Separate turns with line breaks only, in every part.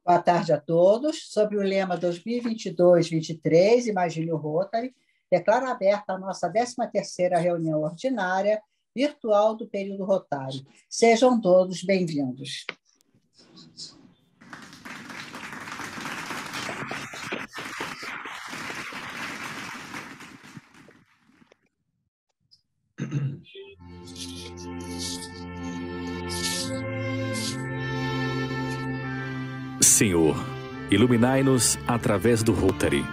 Boa tarde a todos. Sob o lema 2022-23, Imagine o Rotary, declaro aberta a nossa 13ª reunião ordinária virtual do período Rotário. Sejam todos bem-vindos.
Senhor, iluminai-nos através do Rotary,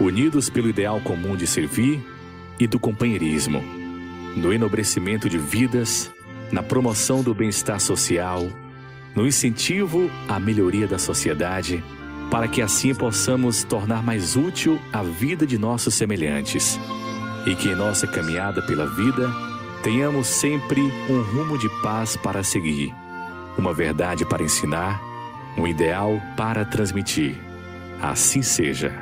unidos pelo ideal comum de servir e do companheirismo, no enobrecimento de vidas, na promoção do bem-estar social, no incentivo à melhoria da sociedade, para que assim possamos tornar mais útil a vida de nossos semelhantes e que em nossa caminhada pela vida tenhamos sempre um rumo de paz para seguir, uma verdade para ensinar, um ideal para transmitir. Assim seja.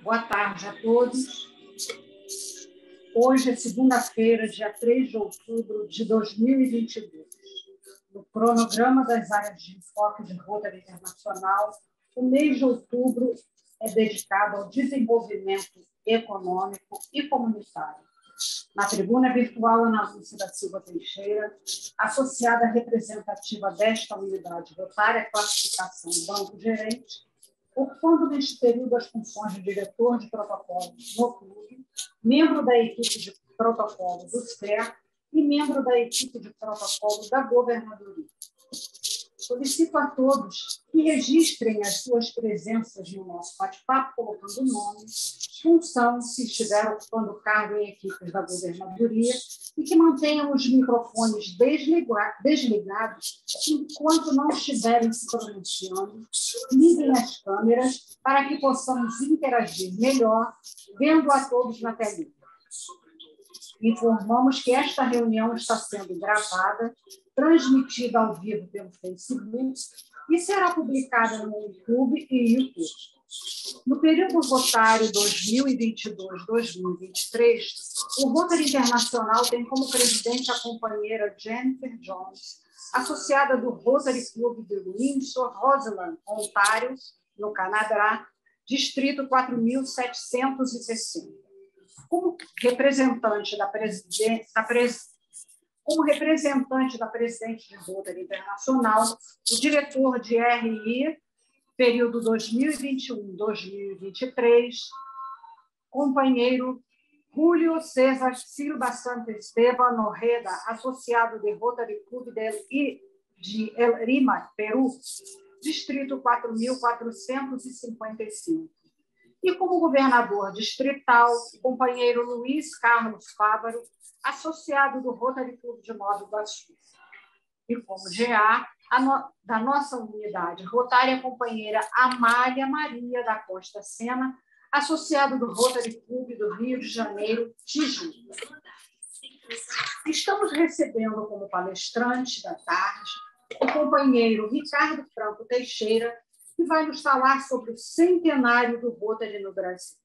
Boa tarde a todos. Hoje é segunda-feira, dia 3 de outubro de 2022. No cronograma das áreas de enfoque de Rotary Internacional, o mês de outubro é dedicado ao desenvolvimento econômico e comunitário. Na tribuna virtual, Ana Lúcia da Silva Teixeira, associada representativa desta unidade rotária, classificação Banco Gerente, ocupando neste período as funções de diretor de protocolos no clube, membro da equipe de protocolo do SPER e membro da equipe de protocolo da Governadoria. Solicito a todos que registrem as suas presenças no nosso bate-papo, colocando nome, função, se estiver ocupando cargo em equipes da Governadoria, e que mantenham os microfones desligados enquanto não estiverem se pronunciando. Liguem as câmeras para que possamos interagir melhor, vendo a todos na telinha. Informamos que esta reunião está sendo gravada, transmitida ao vivo pelo Facebook e será publicada no YouTube e YouTube. No período rotário 2022-2023, o Rotary Internacional tem como presidente a companheira Jennifer Jones, associada do Rotary Club de Windsor, Roseland, Ontário, no Canadá, distrito 4760. Como representante da presidente de Rotary Internacional, o diretor de RI, período 2021-2023, companheiro Julio César Silva Santisteban Ojeda, associado de Rotary Club de El Lima, Peru, distrito 4455. E como governador distrital, o companheiro Luiz Carlos Fávaro, associado do Rotary Club de Nova Iguaçu. E como GA, da nossa unidade rotária, a companheira Amália Maria da Costa Sena, associado do Rotary Club do Rio de Janeiro, Tijuca. Estamos recebendo como palestrante da tarde o companheiro Ricardo Franco Teixeira, que vai nos falar sobre o centenário do Rotary no Brasil.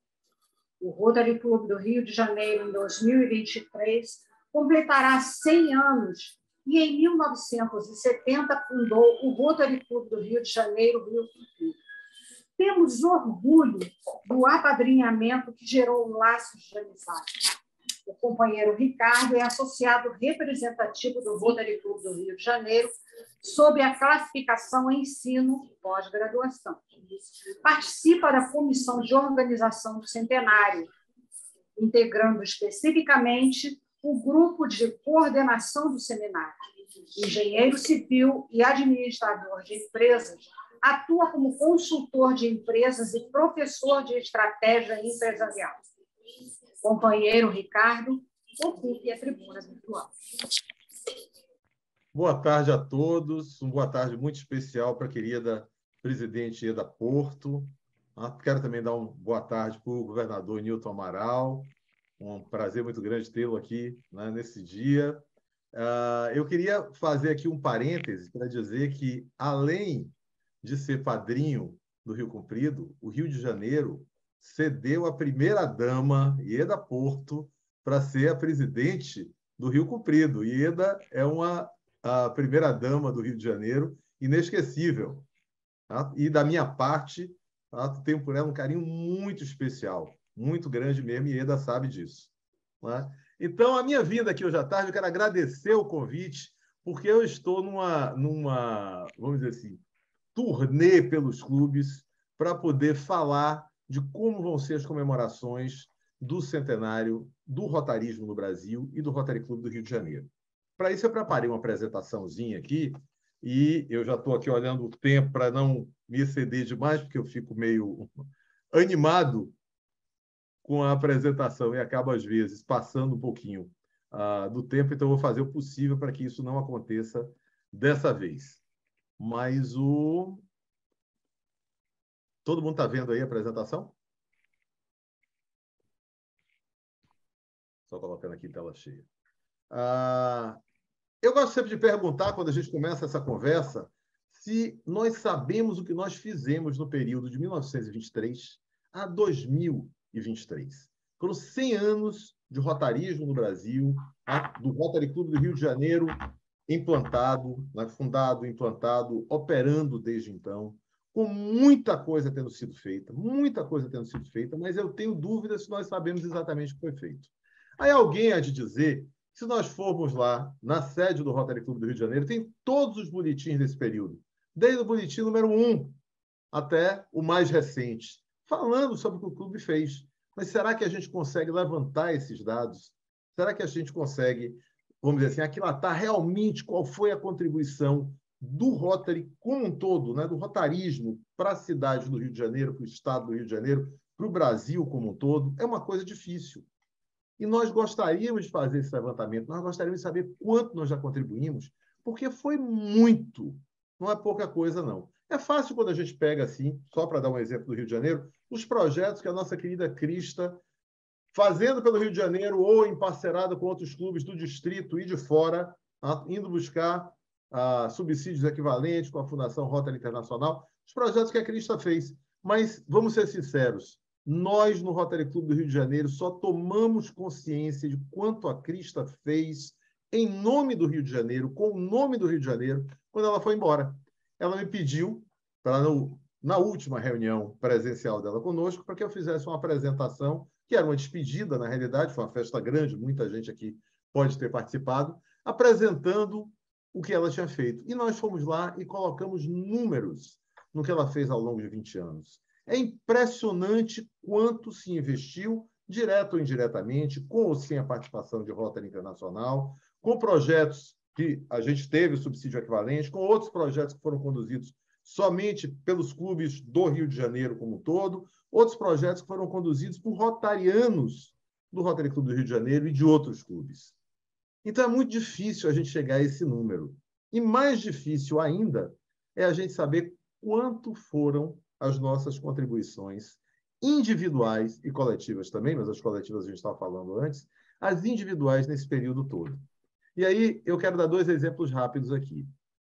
O Rotary Club do Rio de Janeiro, em 2023, completará 100 anos e, em 1970, fundou o Rotary Club do Rio de Janeiro, Rio Futuro. Temos orgulho do apadrinhamento que gerou laços de amizade. O companheiro Ricardo é associado representativo do Rotary Club do Rio de Janeiro, sob a classificação Ensino Pós-Graduação. Participa da comissão de organização do centenário, integrando especificamente o grupo de coordenação do seminário. Engenheiro civil e administrador de empresas, atua como consultor de empresas e professor de estratégia empresarial. Companheiro Ricardo, ocupe a tribuna virtual.
Boa tarde a todos, uma boa tarde muito especial para a querida presidente Eda Porto. Quero também dar uma boa tarde para o governador Nilton Amaral, um prazer muito grande tê-lo aqui, né, nesse dia. Eu queria fazer aqui um parêntese para dizer que, além de ser padrinho do Rio Comprido, o Rio de Janeiro cedeu a primeira-dama, Ieda Porto, para ser a presidente do Rio Comprido. Ieda é a primeira-dama do Rio de Janeiro, inesquecível. Tá? E, da minha parte, tá? Tenho por ela um carinho muito especial, muito grande mesmo, e Ieda sabe disso. Tá? Então, a minha vinda aqui hoje à tarde, eu quero agradecer o convite, porque eu estou numa vamos dizer assim, turnê pelos clubes para poder falar de como vão ser as comemorações do centenário do rotarismo no Brasil e do Rotary Clube do Rio de Janeiro. Para isso, eu preparei uma apresentaçãozinha aqui e eu já estou aqui olhando o tempo para não me exceder demais, porque eu fico meio animado com a apresentação e acabo, às vezes, passando um pouquinho do tempo, então eu vou fazer o possível para que isso não aconteça dessa vez. Mas todo mundo está vendo aí a apresentação? Só colocando aqui tela cheia. Eu gosto sempre de perguntar, quando a gente começa essa conversa, se nós sabemos o que nós fizemos no período de 1923 a 2023. Foram 100 anos de rotarismo no Brasil, do Rotary Clube do Rio de Janeiro, implantado, fundado, implantado, operando desde então, com muita coisa tendo sido feita, mas eu tenho dúvidas se nós sabemos exatamente o que foi feito. Aí alguém há de dizer, se nós formos lá na sede do Rotary Clube do Rio de Janeiro, tem todos os boletins desse período, desde o boletim número 1 até o mais recente, falando sobre o que o clube fez. Mas será que a gente consegue levantar esses dados? Será que a gente consegue, vamos dizer assim, aquilatar realmente qual foi a contribuição do Rotary como um todo, né, do rotarismo para a cidade do Rio de Janeiro, para o estado do Rio de Janeiro, para o Brasil como um todo? É uma coisa difícil. E nós gostaríamos de fazer esse levantamento, nós gostaríamos de saber quanto nós já contribuímos, porque foi muito, não é pouca coisa, não. É fácil quando a gente pega, assim, só para dar um exemplo do Rio de Janeiro, os projetos que a nossa querida Crista, fazendo pelo Rio de Janeiro ou em parcerada com outros clubes do distrito e de fora, indo buscar subsídios equivalentes com a Fundação Rotary Internacional, os projetos que a Crista fez. Mas, vamos ser sinceros, nós, no Rotary Clube do Rio de Janeiro, só tomamos consciência de quanto a Crista fez em nome do Rio de Janeiro, com o nome do Rio de Janeiro, quando ela foi embora. Ela me pediu, na última reunião presencial dela conosco, para que eu fizesse uma apresentação, que era uma despedida, na realidade, foi uma festa grande, muita gente aqui pode ter participado, apresentando o que ela tinha feito. E nós fomos lá e colocamos números no que ela fez ao longo de 20 anos. É impressionante quanto se investiu, direto ou indiretamente, com ou sem a participação de Rotary Internacional, com projetos que a gente teve o subsídio equivalente, com outros projetos que foram conduzidos somente pelos clubes do Rio de Janeiro como um todo, outros projetos que foram conduzidos por rotarianos do Rotary Clube do Rio de Janeiro e de outros clubes. Então, é muito difícil a gente chegar a esse número. E mais difícil ainda é a gente saber quanto foram as nossas contribuições individuais e coletivas também, mas as coletivas a gente estava falando antes, as individuais nesse período todo. E aí eu quero dar 2 exemplos rápidos aqui.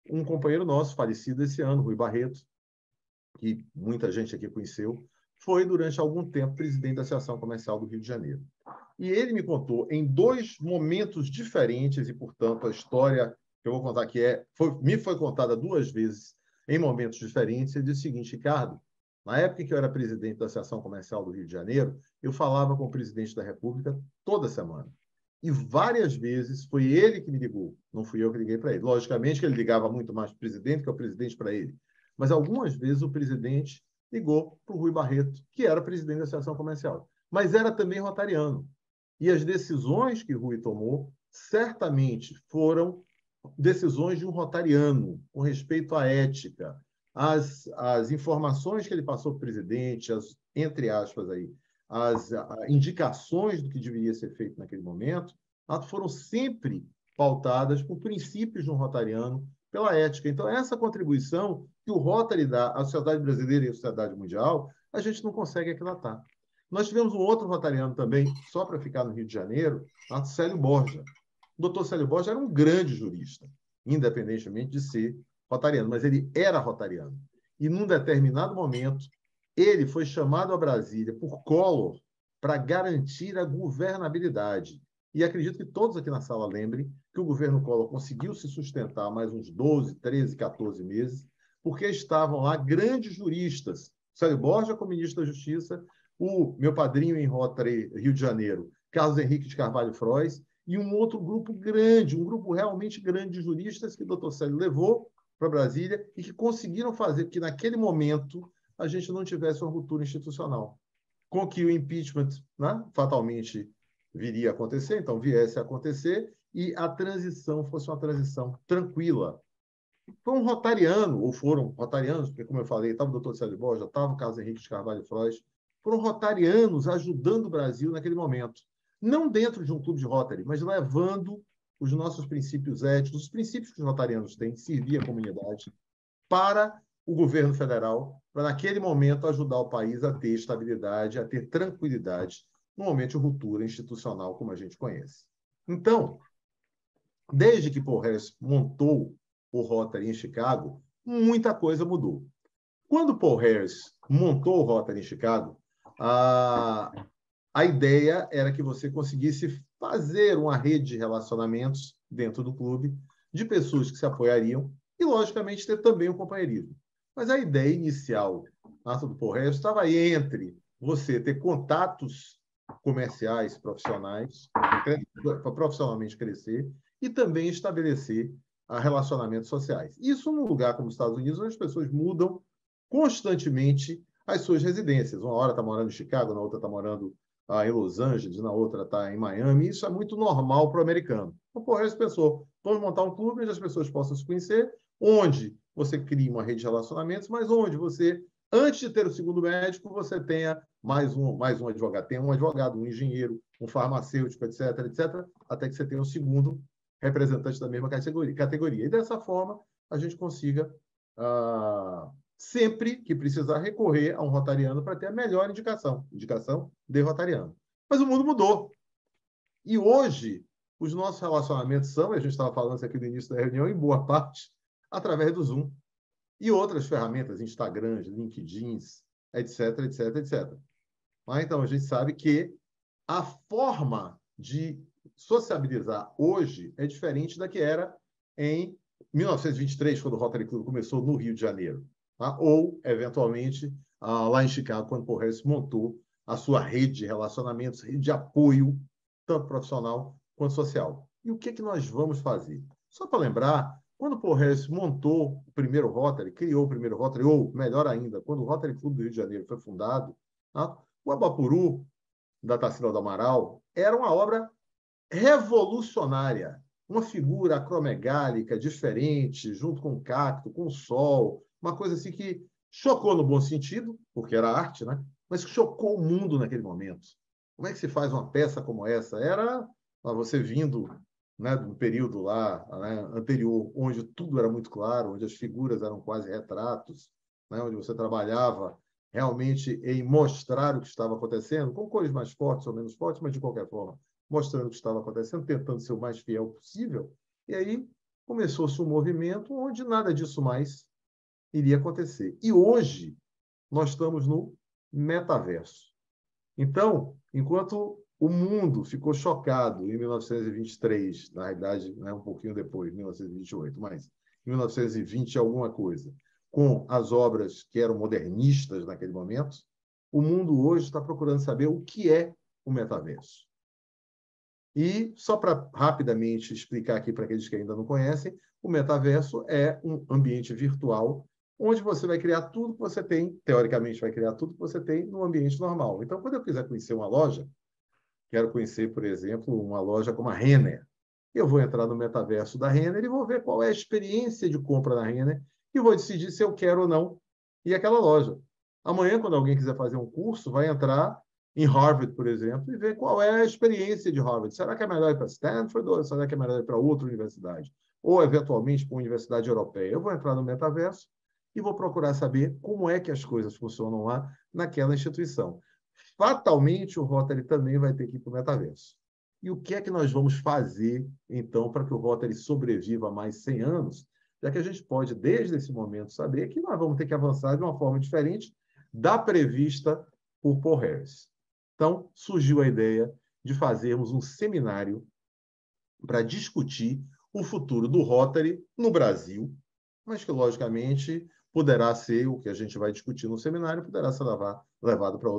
Um companheiro nosso, falecido esse ano, Rui Barreto, que muita gente aqui conheceu, foi durante algum tempo presidente da Associação Comercial do Rio de Janeiro. E ele me contou em 2 momentos diferentes, e, portanto, a história que eu vou contar aqui me foi contada 2 vezes em momentos diferentes. Ele disse o seguinte: Ricardo, na época em que eu era presidente da Associação Comercial do Rio de Janeiro, eu falava com o presidente da República toda semana. E várias vezes foi ele que me ligou, não fui eu que liguei para ele. Logicamente que ele ligava muito mais para o presidente que o presidente para ele. Mas algumas vezes o presidente ligou para o Rui Barreto, que era presidente da Associação Comercial, mas era também rotariano. E as decisões que Rui tomou certamente foram decisões de um rotariano, com respeito à ética, as informações que ele passou para o presidente, entre aspas, aí, as indicações do que deveria ser feito naquele momento, foram sempre pautadas por princípios de um rotariano, pela ética. Então, essa contribuição que o Rotary dá à sociedade brasileira e à sociedade mundial, a gente não consegue aquilatar. Nós tivemos um outro rotariano também, só para ficar no Rio de Janeiro, Célio Borja. O doutor Célio Borja era um grande jurista, independentemente de ser rotariano, mas ele era rotariano. e, num determinado momento, ele foi chamado a Brasília por Collor para garantir a governabilidade. E acredito que todos aqui na sala lembrem que o governo Collor conseguiu se sustentar mais uns 12, 13, 14 meses, porque estavam lá grandes juristas, Célio Borja como ministro da Justiça, o meu padrinho em Rotary, Rio de Janeiro, Carlos Henrique de Carvalho Frois, e um outro grupo grande, um grupo realmente grande de juristas que o doutor Célio levou para Brasília e que conseguiram fazer que, naquele momento, a gente não tivesse uma ruptura institucional, com que o impeachment, né, fatalmente viria a acontecer, então viesse a acontecer, e a transição fosse uma transição tranquila. Foi um rotariano, ou foram rotarianos, porque, como eu falei, estava o doutor Célio Borja, estava o Carlos Henrique de Carvalho Frois, foram rotarianos ajudando o Brasil naquele momento. Não dentro de um clube de Rotary, mas levando os nossos princípios éticos, os princípios que os rotarianos têm, servir a comunidade, para o governo federal, para, naquele momento, ajudar o país a ter estabilidade, a ter tranquilidade, no momento de ruptura institucional, como a gente conhece. Então, desde que Paul Harris montou o Rotary em Chicago, muita coisa mudou. Quando Paul Harris montou o Rotary em Chicago, a ideia era que você conseguisse fazer uma rede de relacionamentos dentro do clube, de pessoas que se apoiariam e, logicamente, ter também um companheirismo. Mas a ideia inicial do Paul Harris estava entre você ter contatos comerciais, profissionais, para profissionalmente crescer, e também estabelecer relacionamentos sociais. Isso num lugar como os Estados Unidos, onde as pessoas mudam constantemente as suas residências. Uma hora está morando em Chicago, na outra está morando em Los Angeles, na outra está em Miami. Isso é muito normal para o americano. Então, Paul Harris pensou, vamos montar um clube onde as pessoas possam se conhecer, onde você cria uma rede de relacionamentos, mas onde você, antes de ter o segundo médico, você tenha mais um advogado. Tem um advogado, um engenheiro, um farmacêutico, etc., etc., até que você tenha o segundo representante da mesma categoria. E, dessa forma, a gente consiga, sempre que precisar, recorrer a um rotariano para ter a melhor indicação de rotariano. Mas o mundo mudou. E hoje, os nossos relacionamentos são, a gente estava falando isso aqui no início da reunião, em boa parte, através do Zoom. E outras ferramentas, Instagram, LinkedIn, etc., etc., etc. Então, a gente sabe que a forma de sociabilizar hoje é diferente da que era em 1923, quando o Rotary Club começou no Rio de Janeiro, ou, eventualmente, lá em Chicago, quando Paul Harris montou a sua rede de relacionamentos, rede de apoio, tanto profissional quanto social. E o que nós vamos fazer? Só para lembrar, quando Paul Harris montou o primeiro Rotary, criou o primeiro Rotary, ou, melhor ainda, quando o Rotary Club do Rio de Janeiro foi fundado, o Abapuru, da Tarsila do Amaral, era uma obra revolucionária, uma figura acromegálica, diferente, junto com o cacto, com o sol, uma coisa assim que chocou no bom sentido, porque era arte, né? Mas que chocou o mundo naquele momento. Como é que se faz uma peça como essa? Era você vindo, né, de um período lá, né, anterior, onde tudo era muito claro, onde as figuras eram quase retratos, né, onde você trabalhava realmente em mostrar o que estava acontecendo, com cores mais fortes ou menos fortes, mas de qualquer forma, mostrando o que estava acontecendo, tentando ser o mais fiel possível. E aí começou-se um movimento onde nada disso mais iria acontecer. E hoje nós estamos no metaverso. Então, enquanto o mundo ficou chocado em 1923, na realidade, né, um pouquinho depois, 1928, mas em 1920 alguma coisa, com as obras que eram modernistas naquele momento, o mundo hoje está procurando saber o que é o metaverso. E, só para rapidamente explicar aqui para aqueles que ainda não conhecem, o metaverso é um ambiente virtual onde você vai criar tudo que você tem, teoricamente vai criar tudo que você tem no ambiente normal. Então, quando eu quiser conhecer uma loja, quero conhecer, por exemplo, uma loja como a Renner, eu vou entrar no metaverso da Renner e vou ver qual é a experiência de compra da Renner e vou decidir se eu quero ou não ir àquela loja. Amanhã, quando alguém quiser fazer um curso, vai entrar em Harvard, por exemplo, e ver qual é a experiência de Harvard. Será que é melhor ir para Stanford ou será que é melhor ir para outra universidade? Ou, eventualmente, para uma universidade europeia? Eu vou entrar no metaverso e vou procurar saber como é que as coisas funcionam lá naquela instituição. Fatalmente, o Rotary também vai ter que ir para o metaverso. E o que é que nós vamos fazer, então, para que o Rotary sobreviva mais 100 anos? já que a gente pode, desde esse momento, saber que nós vamos ter que avançar de uma forma diferente da prevista por Paul Harris. Então, surgiu a ideia de fazermos um seminário para discutir o futuro do Rotary no Brasil, mas que, logicamente, poderá ser o que a gente vai discutir no seminário, poderá ser levado para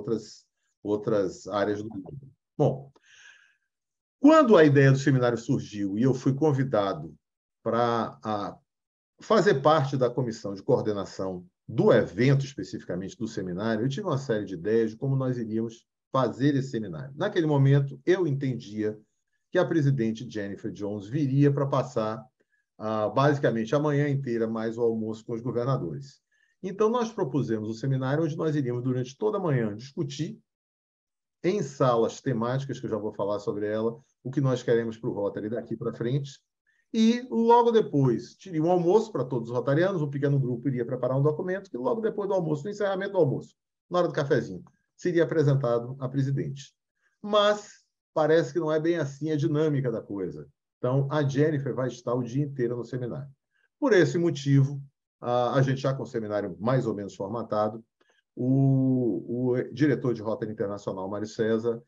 outras áreas do mundo. Bom, quando a ideia do seminário surgiu e eu fui convidado para fazer parte da comissão de coordenação do evento, especificamente do seminário, eu tive uma série de ideias de como nós iríamos fazer esse seminário. Naquele momento, eu entendia que a presidente Jennifer Jones viria para passar basicamente a manhã inteira mais o almoço com os governadores. Então, nós propusemos um seminário onde nós iríamos, durante toda a manhã, discutir em salas temáticas, que eu já vou falar sobre ela, o que nós queremos para o Rotary daqui para frente. E, logo depois, teria um almoço para todos os rotarianos, um pequeno grupo iria preparar um documento, que logo depois do almoço, no encerramento do almoço, na hora do cafezinho, seria apresentado à presidente. Mas parece que não é bem assim a dinâmica da coisa. Então, a Jennifer vai estar o dia inteiro no seminário. Por esse motivo, a gente já com o seminário mais ou menos formatado, o diretor de Rotary Internacional, Mário César,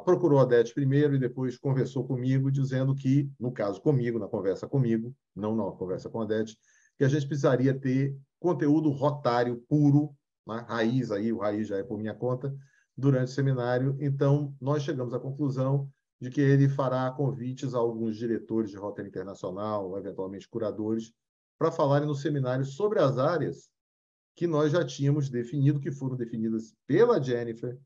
procurou a Odete primeiro e depois conversou comigo, dizendo que, no caso comigo, na conversa comigo, não na conversa com a Odete, que a gente precisaria ter conteúdo rotário puro, né? Raiz, aí, o raiz já é por minha conta, durante o seminário. Então, nós chegamos à conclusão de que ele fará convites a alguns diretores de Rotary Internacional, eventualmente curadores, para falarem no seminário sobre as áreas que nós já tínhamos definido, que foram definidas pela Jennifer,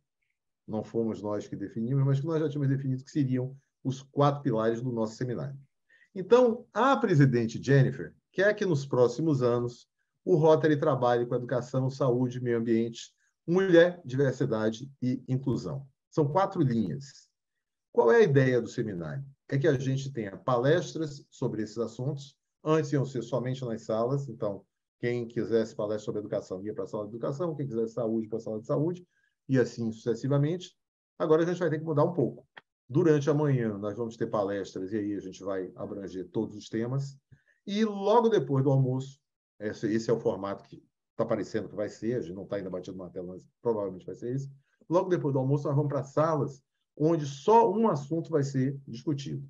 não fomos nós que definimos, mas que nós já tínhamos definido que seriam os 4 pilares do nosso seminário. Então, a presidente Jennifer quer que nos próximos anos o Rotary trabalhe com educação, saúde, meio ambiente, mulher, diversidade e inclusão. São 4 linhas. Qual é a ideia do seminário? É que a gente tenha palestras sobre esses assuntos. Antes iam ser somente nas salas, então quem quisesse palestra sobre educação ia para a sala de educação, quem quisesse saúde para a sala de saúde, e assim sucessivamente. Agora a gente vai ter que mudar um pouco. Durante a manhã nós vamos ter palestras, e aí a gente vai abranger todos os temas. E logo depois do almoço, esse é o formato que está parecendo que vai ser, a gente não está ainda batido na tela, mas provavelmente vai ser esse. Logo depois do almoço nós vamos para salas onde só um assunto vai ser discutido.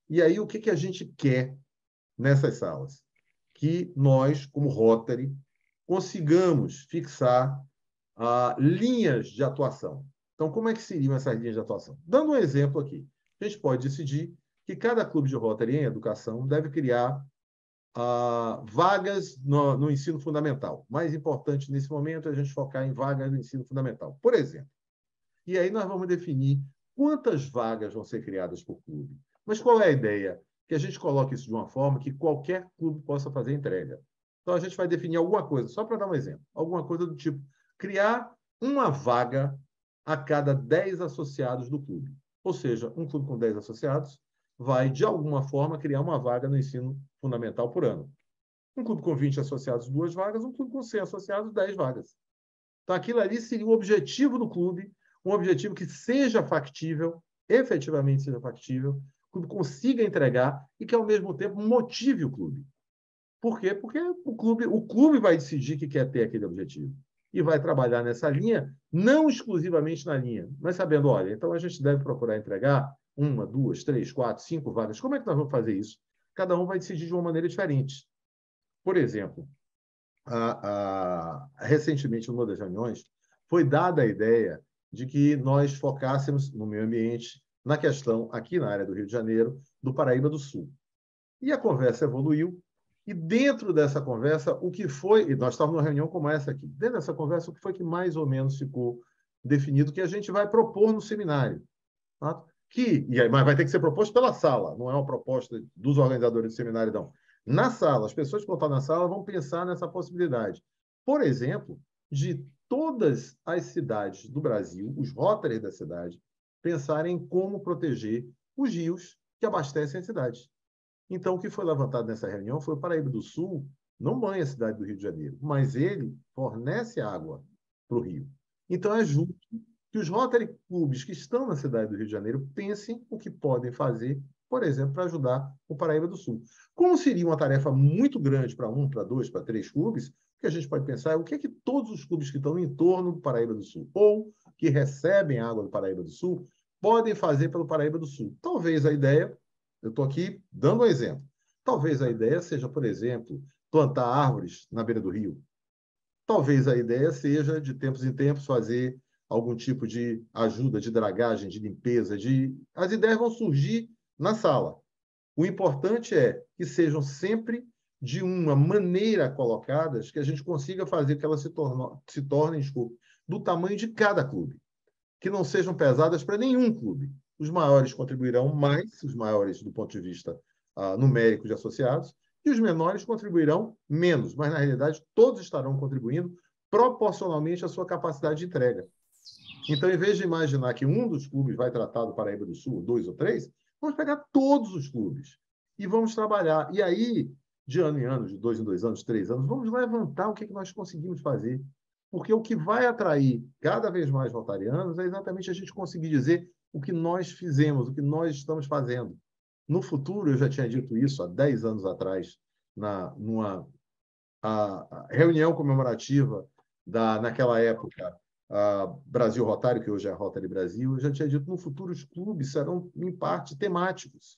E aí o que a gente quer nessas salas? Que nós, como Rotary, consigamos fixar linhas de atuação. Então, como é que seriam essas linhas de atuação? Dando um exemplo aqui, a gente pode decidir que cada clube de Rotary em educação deve criar vagas no ensino fundamental. Mais importante nesse momento é a gente focar em vagas no ensino fundamental, por exemplo. E aí nós vamos definir quantas vagas vão ser criadas por clube. Mas qual é a ideia? Que a gente coloque isso de uma forma que qualquer clube possa fazer entrega. Então, a gente vai definir alguma coisa, só para dar um exemplo, alguma coisa do tipo, criar uma vaga a cada 10 associados do clube. Ou seja, um clube com 10 associados vai, de alguma forma, criar uma vaga no ensino fundamental por ano. Um clube com 20 associados, 2 vagas, um clube com 100 associados, 10 vagas. Então, aquilo ali seria o objetivo do clube, um objetivo que seja factível, efetivamente seja factível, o clube consiga entregar e que, ao mesmo tempo, motive o clube. Por quê? Porque o clube vai decidir que quer ter aquele objetivo e vai trabalhar nessa linha, não exclusivamente na linha, mas sabendo, olha, então a gente deve procurar entregar 1, 2, 3, 4, 5 vagas. Como é que nós vamos fazer isso? Cada um vai decidir de uma maneira diferente. Por exemplo, recentemente, numa das reuniões, foi dada a ideia de que nós focássemos no meio ambiente, na questão, aqui na área do Rio de Janeiro, do Paraíba do Sul. E a conversa evoluiu, e dentro dessa conversa, o que foi... E nós estávamos numa reunião como essa aqui. Dentro dessa conversa, o que foi que mais ou menos ficou definido que a gente vai propor no seminário. Tá? Mas vai ter que ser proposto pela sala, não é uma proposta dos organizadores do seminário, não. Na sala, as pessoas que vão estar na sala vão pensar nessa possibilidade. Por exemplo, de todas as cidades do Brasil, os Rotary da cidade, pensarem em como proteger os rios que abastecem as cidades. Então, o que foi levantado nessa reunião foi o Paraíba do Sul não banha a cidade do Rio de Janeiro, mas ele fornece água para o rio. Então, é justo que os Rotary Clubes que estão na cidade do Rio de Janeiro pensem o que podem fazer por exemplo, para ajudar o Paraíba do Sul. Como seria uma tarefa muito grande para 1, para 2, para 3 clubes, o que a gente pode pensar é o que todos os clubes que estão no entorno do Paraíba do Sul ou que recebem água do Paraíba do Sul podem fazer pelo Paraíba do Sul. Talvez a ideia, eu estou aqui dando um exemplo, talvez a ideia seja, por exemplo, plantar árvores na beira do rio. Talvez a ideia seja, de tempos em tempos, fazer algum tipo de ajuda, de dragagem, de limpeza. As ideias vão surgir na sala. O importante é que sejam sempre de uma maneira colocadas que a gente consiga fazer que elas se tornem, do tamanho de cada clube, que não sejam pesadas para nenhum clube. Os maiores contribuirão mais, os maiores do ponto de vista numérico de associados, e os menores contribuirão menos, mas, na realidade, todos estarão contribuindo proporcionalmente à sua capacidade de entrega. Então, em vez de imaginar que um dos clubes vai tratar do Paraíba do Sul, 2 ou 3, vamos pegar todos os clubes e vamos trabalhar. E aí, de ano em ano, de 2 em 2 anos, 3 anos, vamos levantar o que nós conseguimos fazer. Porque o que vai atrair cada vez mais rotarianos é exatamente a gente conseguir dizer o que nós fizemos, o que nós estamos fazendo. No futuro, eu já tinha dito isso há 10 anos atrás, numa reunião comemorativa naquela época, Brasil Rotário, que hoje é Rotary Brasil, eu já tinha dito, no futuro os clubes serão, em parte, temáticos.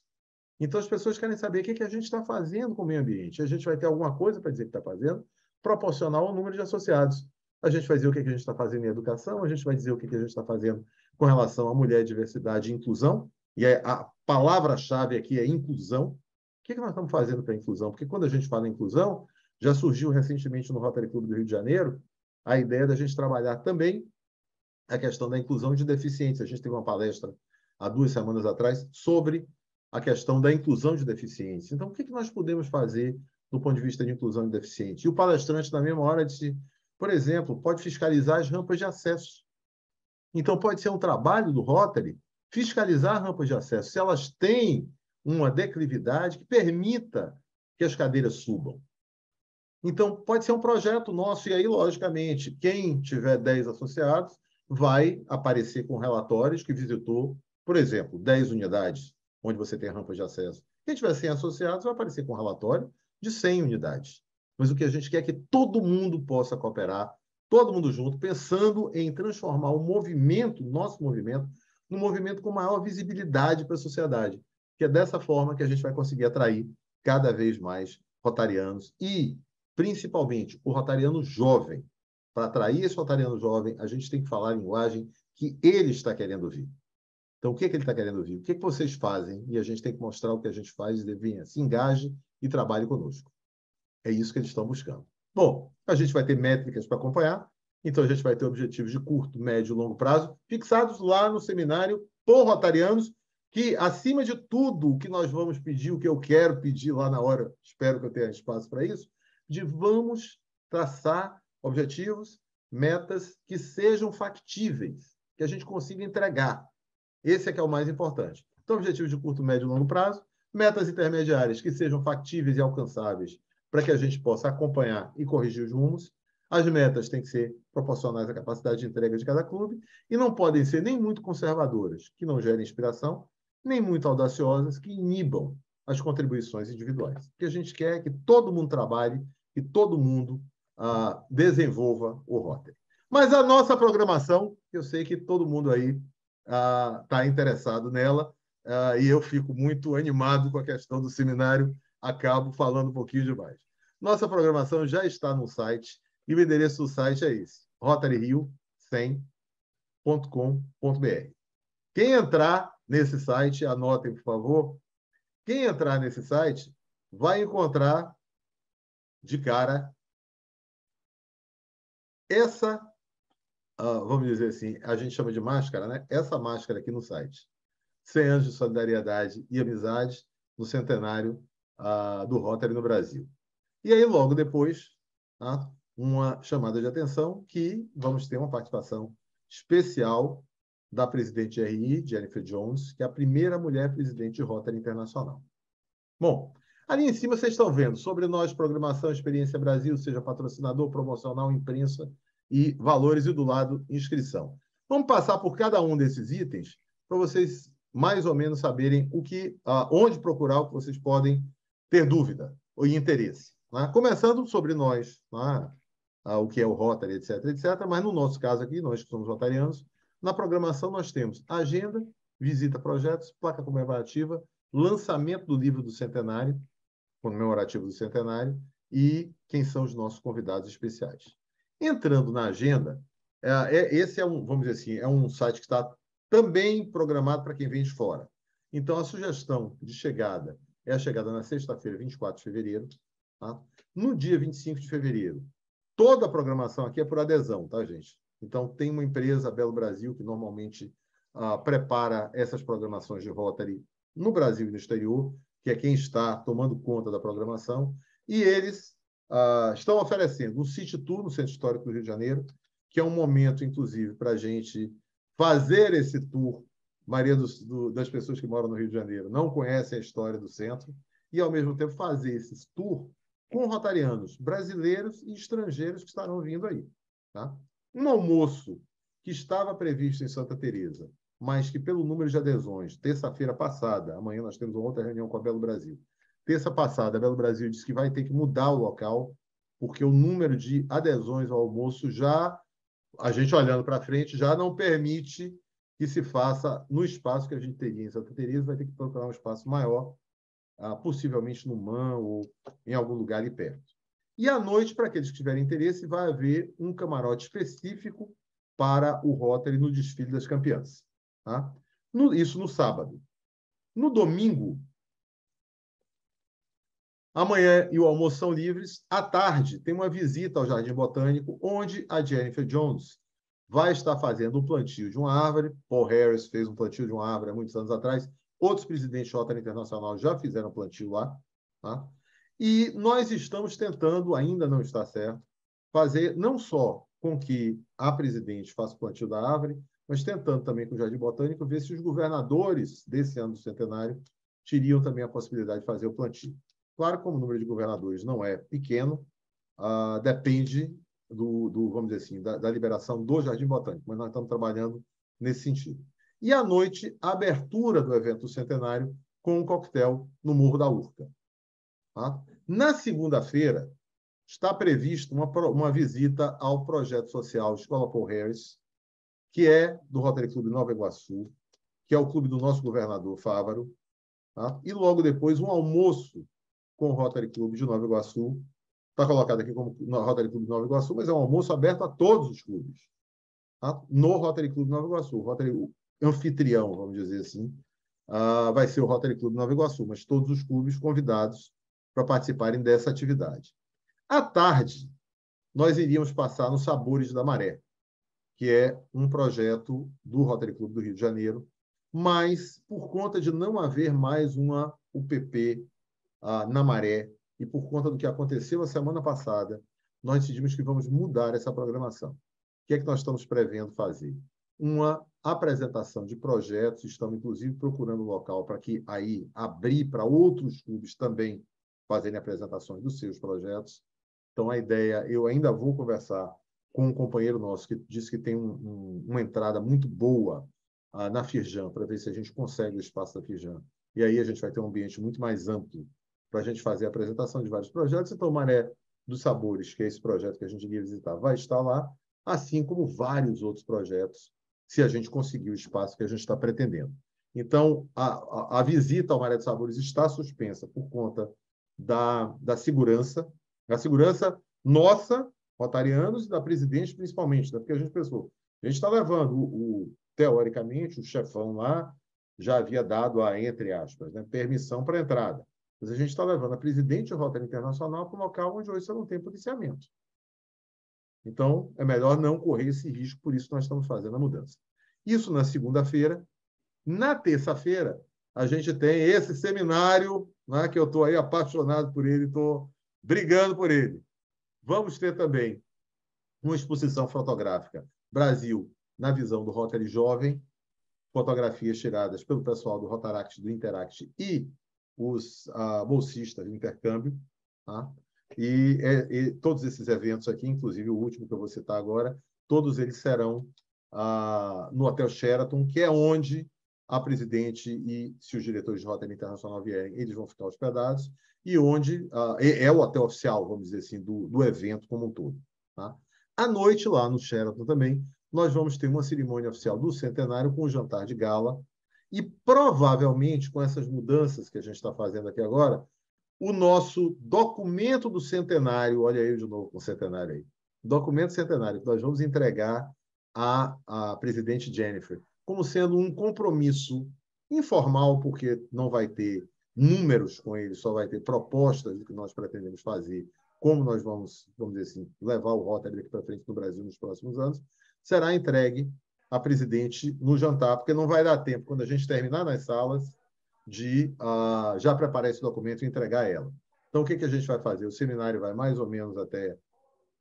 Então, as pessoas querem saber o que a gente está fazendo com o meio ambiente. A gente vai ter alguma coisa para dizer que está fazendo, proporcional ao número de associados. A gente vai dizer o que a gente está fazendo em educação, a gente vai dizer o que a gente está fazendo com relação à mulher, diversidade e inclusão, e a palavra-chave aqui é inclusão. O que nós estamos fazendo para a inclusão? Porque quando a gente fala em inclusão, já surgiu recentemente no Rotary Clube do Rio de Janeiro a ideia da gente trabalhar também a questão da inclusão de deficientes. A gente teve uma palestra há 2 semanas atrás sobre a questão da inclusão de deficientes. Então, o que nós podemos fazer do ponto de vista de inclusão de deficientes? E o palestrante, na mesma hora, disse, por exemplo, pode fiscalizar as rampas de acesso. Então, pode ser um trabalho do Rotary fiscalizar rampas de acesso, se elas têm uma declividade que permita que as cadeiras subam. Então, pode ser um projeto nosso, e aí, logicamente, quem tiver 10 associados vai aparecer com relatórios que visitou, por exemplo, 10 unidades, onde você tem rampas de acesso. Quem tiver 100 associados vai aparecer com um relatório de 100 unidades. Mas o que a gente quer é que todo mundo possa cooperar, todo mundo junto, pensando em transformar o movimento, nosso movimento, num movimento com maior visibilidade para a sociedade. Que é dessa forma que a gente vai conseguir atrair cada vez mais rotarianos e, principalmente, o rotariano jovem. Para atrair esse rotariano jovem, a gente tem que falar a linguagem que ele está querendo ouvir. Então, o que ele está querendo ouvir? O que vocês fazem? E a gente tem que mostrar o que a gente faz e venha, se engaje e trabalhe conosco. É isso que eles estão buscando. Bom, a gente vai ter métricas para acompanhar, então a gente vai ter objetivos de curto, médio e longo prazo, fixados lá no seminário por rotarianos, que, acima de tudo, o que nós vamos pedir, o que eu quero pedir lá na hora, espero que eu tenha espaço para isso, vamos traçar objetivos, metas que sejam factíveis, que a gente consiga entregar. Esse é que é o mais importante. Então, objetivos de curto, médio e longo prazo, metas intermediárias que sejam factíveis e alcançáveis para que a gente possa acompanhar e corrigir os rumos. As metas têm que ser proporcionais à capacidade de entrega de cada clube e não podem ser nem muito conservadoras, que não gerem inspiração, nem muito audaciosas, que inibam as contribuições individuais. O que a gente quer é que todo mundo trabalhe e todo mundo desenvolva o Rotary. Mas a nossa programação, eu sei que todo mundo aí está interessado nela, e eu fico muito animado com a questão do seminário, acabo falando um pouquinho demais. Nossa programação já está no site, e o endereço do site é esse, rotaryrio100.com.br. Quem entrar nesse site, anotem, por favor, quem entrar nesse site vai encontrar de cara essa, vamos dizer assim, a gente chama de máscara, né? Essa máscara aqui no site. 100 anos de solidariedade e amizade no centenário do Rotary no Brasil. E aí, logo depois, uma chamada de atenção que vamos ter uma participação especial da presidente de RI, Jennifer Jones, que é a primeira mulher presidente de Rotary Internacional. Bom, ali em cima vocês estão vendo sobre nós, programação, Experiência Brasil, seja patrocinador, promocional, imprensa e valores, e do lado, inscrição. Vamos passar por cada um desses itens para vocês mais ou menos saberem onde procurar, o que vocês podem ter dúvida ou interesse. Né? Começando sobre nós, né? O que é o Rotary, etc., etc. Mas, no nosso caso aqui, nós que somos rotarianos, na programação nós temos agenda, visita a projetos, placa comemorativa, lançamento do livro do centenário, comemorativo do centenário, e quem são os nossos convidados especiais. Entrando na agenda, esse vamos dizer assim, é um site que está também programado para quem vem de fora. Então, a sugestão de chegada é a chegada na sexta-feira, 24 de fevereiro. Tá? No dia 25 de fevereiro, toda a programação aqui é por adesão, tá, gente? Então, tem uma empresa, a Belo Brasil, que normalmente prepara essas programações de Rotary no Brasil e no exterior, que é quem está tomando conta da programação, e eles estão oferecendo um City Tour no Centro Histórico do Rio de Janeiro, que é um momento, inclusive, para a gente fazer esse tour. A maioria das pessoas que moram no Rio de Janeiro não conhecem a história do centro, e, ao mesmo tempo, fazer esse tour com rotarianos brasileiros e estrangeiros que estarão vindo aí. Tá? Um almoço que estava previsto em Santa Teresa, mas que, pelo número de adesões, terça-feira passada, amanhã nós temos uma outra reunião com a Belo Brasil, terça passada, a Belo Brasil disse que vai ter que mudar o local, porque o número de adesões ao almoço já, a gente olhando para frente, já não permite que se faça no espaço que a gente teria em Santa Teresa, vai ter que procurar um espaço maior, possivelmente no MAN ou em algum lugar ali perto. E à noite, para aqueles que tiverem interesse, vai haver um camarote específico para o Rotary no desfile das campeãs. Tá? Isso no sábado. No domingo, amanhã e o almoço são livres. À tarde, tem uma visita ao Jardim Botânico, onde a Jennifer Jones vai estar fazendo um plantio de uma árvore. Paul Harris fez um plantio de uma árvore há muitos anos atrás. Outros presidentes da Rotary Internacional já fizeram plantio lá. Tá? E nós estamos tentando, ainda não está certo, fazer não só com que a presidente faça o plantio da árvore, mas tentando também com o Jardim Botânico ver se os governadores desse ano do centenário teriam também a possibilidade de fazer o plantio. Claro, como o número de governadores não é pequeno, depende vamos dizer assim, da liberação do Jardim Botânico, mas nós estamos trabalhando nesse sentido. E, à noite, a abertura do evento do centenário com um coquetel no Morro da Urca. Tá? Na segunda-feira, está prevista uma visita ao projeto social Escola Paul Harris, que é do Rotary Clube Nova Iguaçu, que é o clube do nosso governador Fávaro, tá? E logo depois um almoço com o Rotary Clube de Nova Iguaçu. Está colocado aqui como Rotary Clube de Nova Iguaçu, mas é um almoço aberto a todos os clubes. Tá? No Rotary Clube de Nova Iguaçu, o Rotary anfitrião, vamos dizer assim, vai ser o Rotary Clube de Nova Iguaçu, mas todos os clubes convidados para participarem dessa atividade. À tarde, nós iríamos passar no Sabores da Maré, que é um projeto do Rotary Clube do Rio de Janeiro, mas por conta de não haver mais uma UPP na Maré e por conta do que aconteceu a semana passada, nós decidimos que vamos mudar essa programação. O que é que nós estamos prevendo fazer? Uma apresentação de projetos, estamos inclusive procurando um local para que aí abrir para outros clubes também fazerem apresentações dos seus projetos. Então, a ideia, eu ainda vou conversar com um companheiro nosso que disse que tem uma entrada muito boa na Firjan, para ver se a gente consegue o espaço da Firjan. E aí a gente vai ter um ambiente muito mais amplo para a gente fazer a apresentação de vários projetos. Então, o Maré dos Sabores, que é esse projeto que a gente iria visitar, vai estar lá, assim como vários outros projetos, se a gente conseguir o espaço que a gente está pretendendo. Então, a visita ao Maré dos Sabores está suspensa por conta da segurança, nossa, rotarianos, e da presidente, principalmente, né? Porque a gente pensou, a gente está levando, teoricamente, o chefão lá já havia dado entre aspas, né, permissão para a entrada. Mas a gente está levando a presidente do Rotary Internacional para um local onde hoje você não tem policiamento. Então, é melhor não correr esse risco, por isso nós estamos fazendo a mudança. Isso na segunda-feira. Na terça-feira, a gente tem esse seminário, né, que eu estou aí apaixonado por ele, estou brigando por ele. Vamos ter também uma exposição fotográfica Brasil na visão do Rotary Jovem, fotografias tiradas pelo pessoal do Rotaract, do Interact e os bolsistas do intercâmbio. Tá? E todos esses eventos aqui, inclusive o último que eu vou citar agora, todos eles serão no Hotel Sheraton, que é onde a presidente e, se os diretores de Rotary Internacional vierem, eles vão ficar hospedados, e onde é o hotel oficial, vamos dizer assim, do evento como um todo. Tá? À noite, lá no Sheraton também, nós vamos ter uma cerimônia oficial do centenário com um jantar de gala, e provavelmente, com essas mudanças que a gente está fazendo aqui agora, o nosso documento do centenário, olha aí de novo com o centenário aí, documento centenário que nós vamos entregar à presidente Jennifer, como sendo um compromisso informal, porque não vai ter números com ele, só vai ter propostas do que nós pretendemos fazer, como nós vamos dizer assim, levar o Rotary daqui para frente no Brasil nos próximos anos, será entregue à presidente no jantar, porque não vai dar tempo, quando a gente terminar nas salas, de já preparar esse documento e entregar a ela. Então, o que a gente vai fazer? O seminário vai mais ou menos até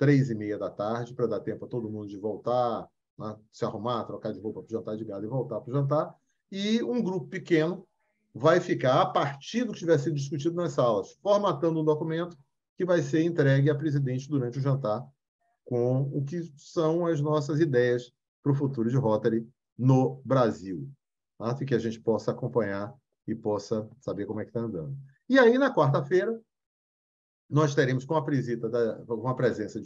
3h30 da tarde, para dar tempo a todo mundo de voltar, né, se arrumar, trocar de roupa para o jantar de gala e voltar para o jantar. E um grupo pequeno vai ficar, a partir do que tiver sido discutido nas salas, formatando um documento que vai ser entregue à presidente durante o jantar, com o que são as nossas ideias para o futuro de Rotary no Brasil, tá? Que a gente possa acompanhar e possa saber como é que está andando. E aí, na quarta-feira, nós teremos com a presença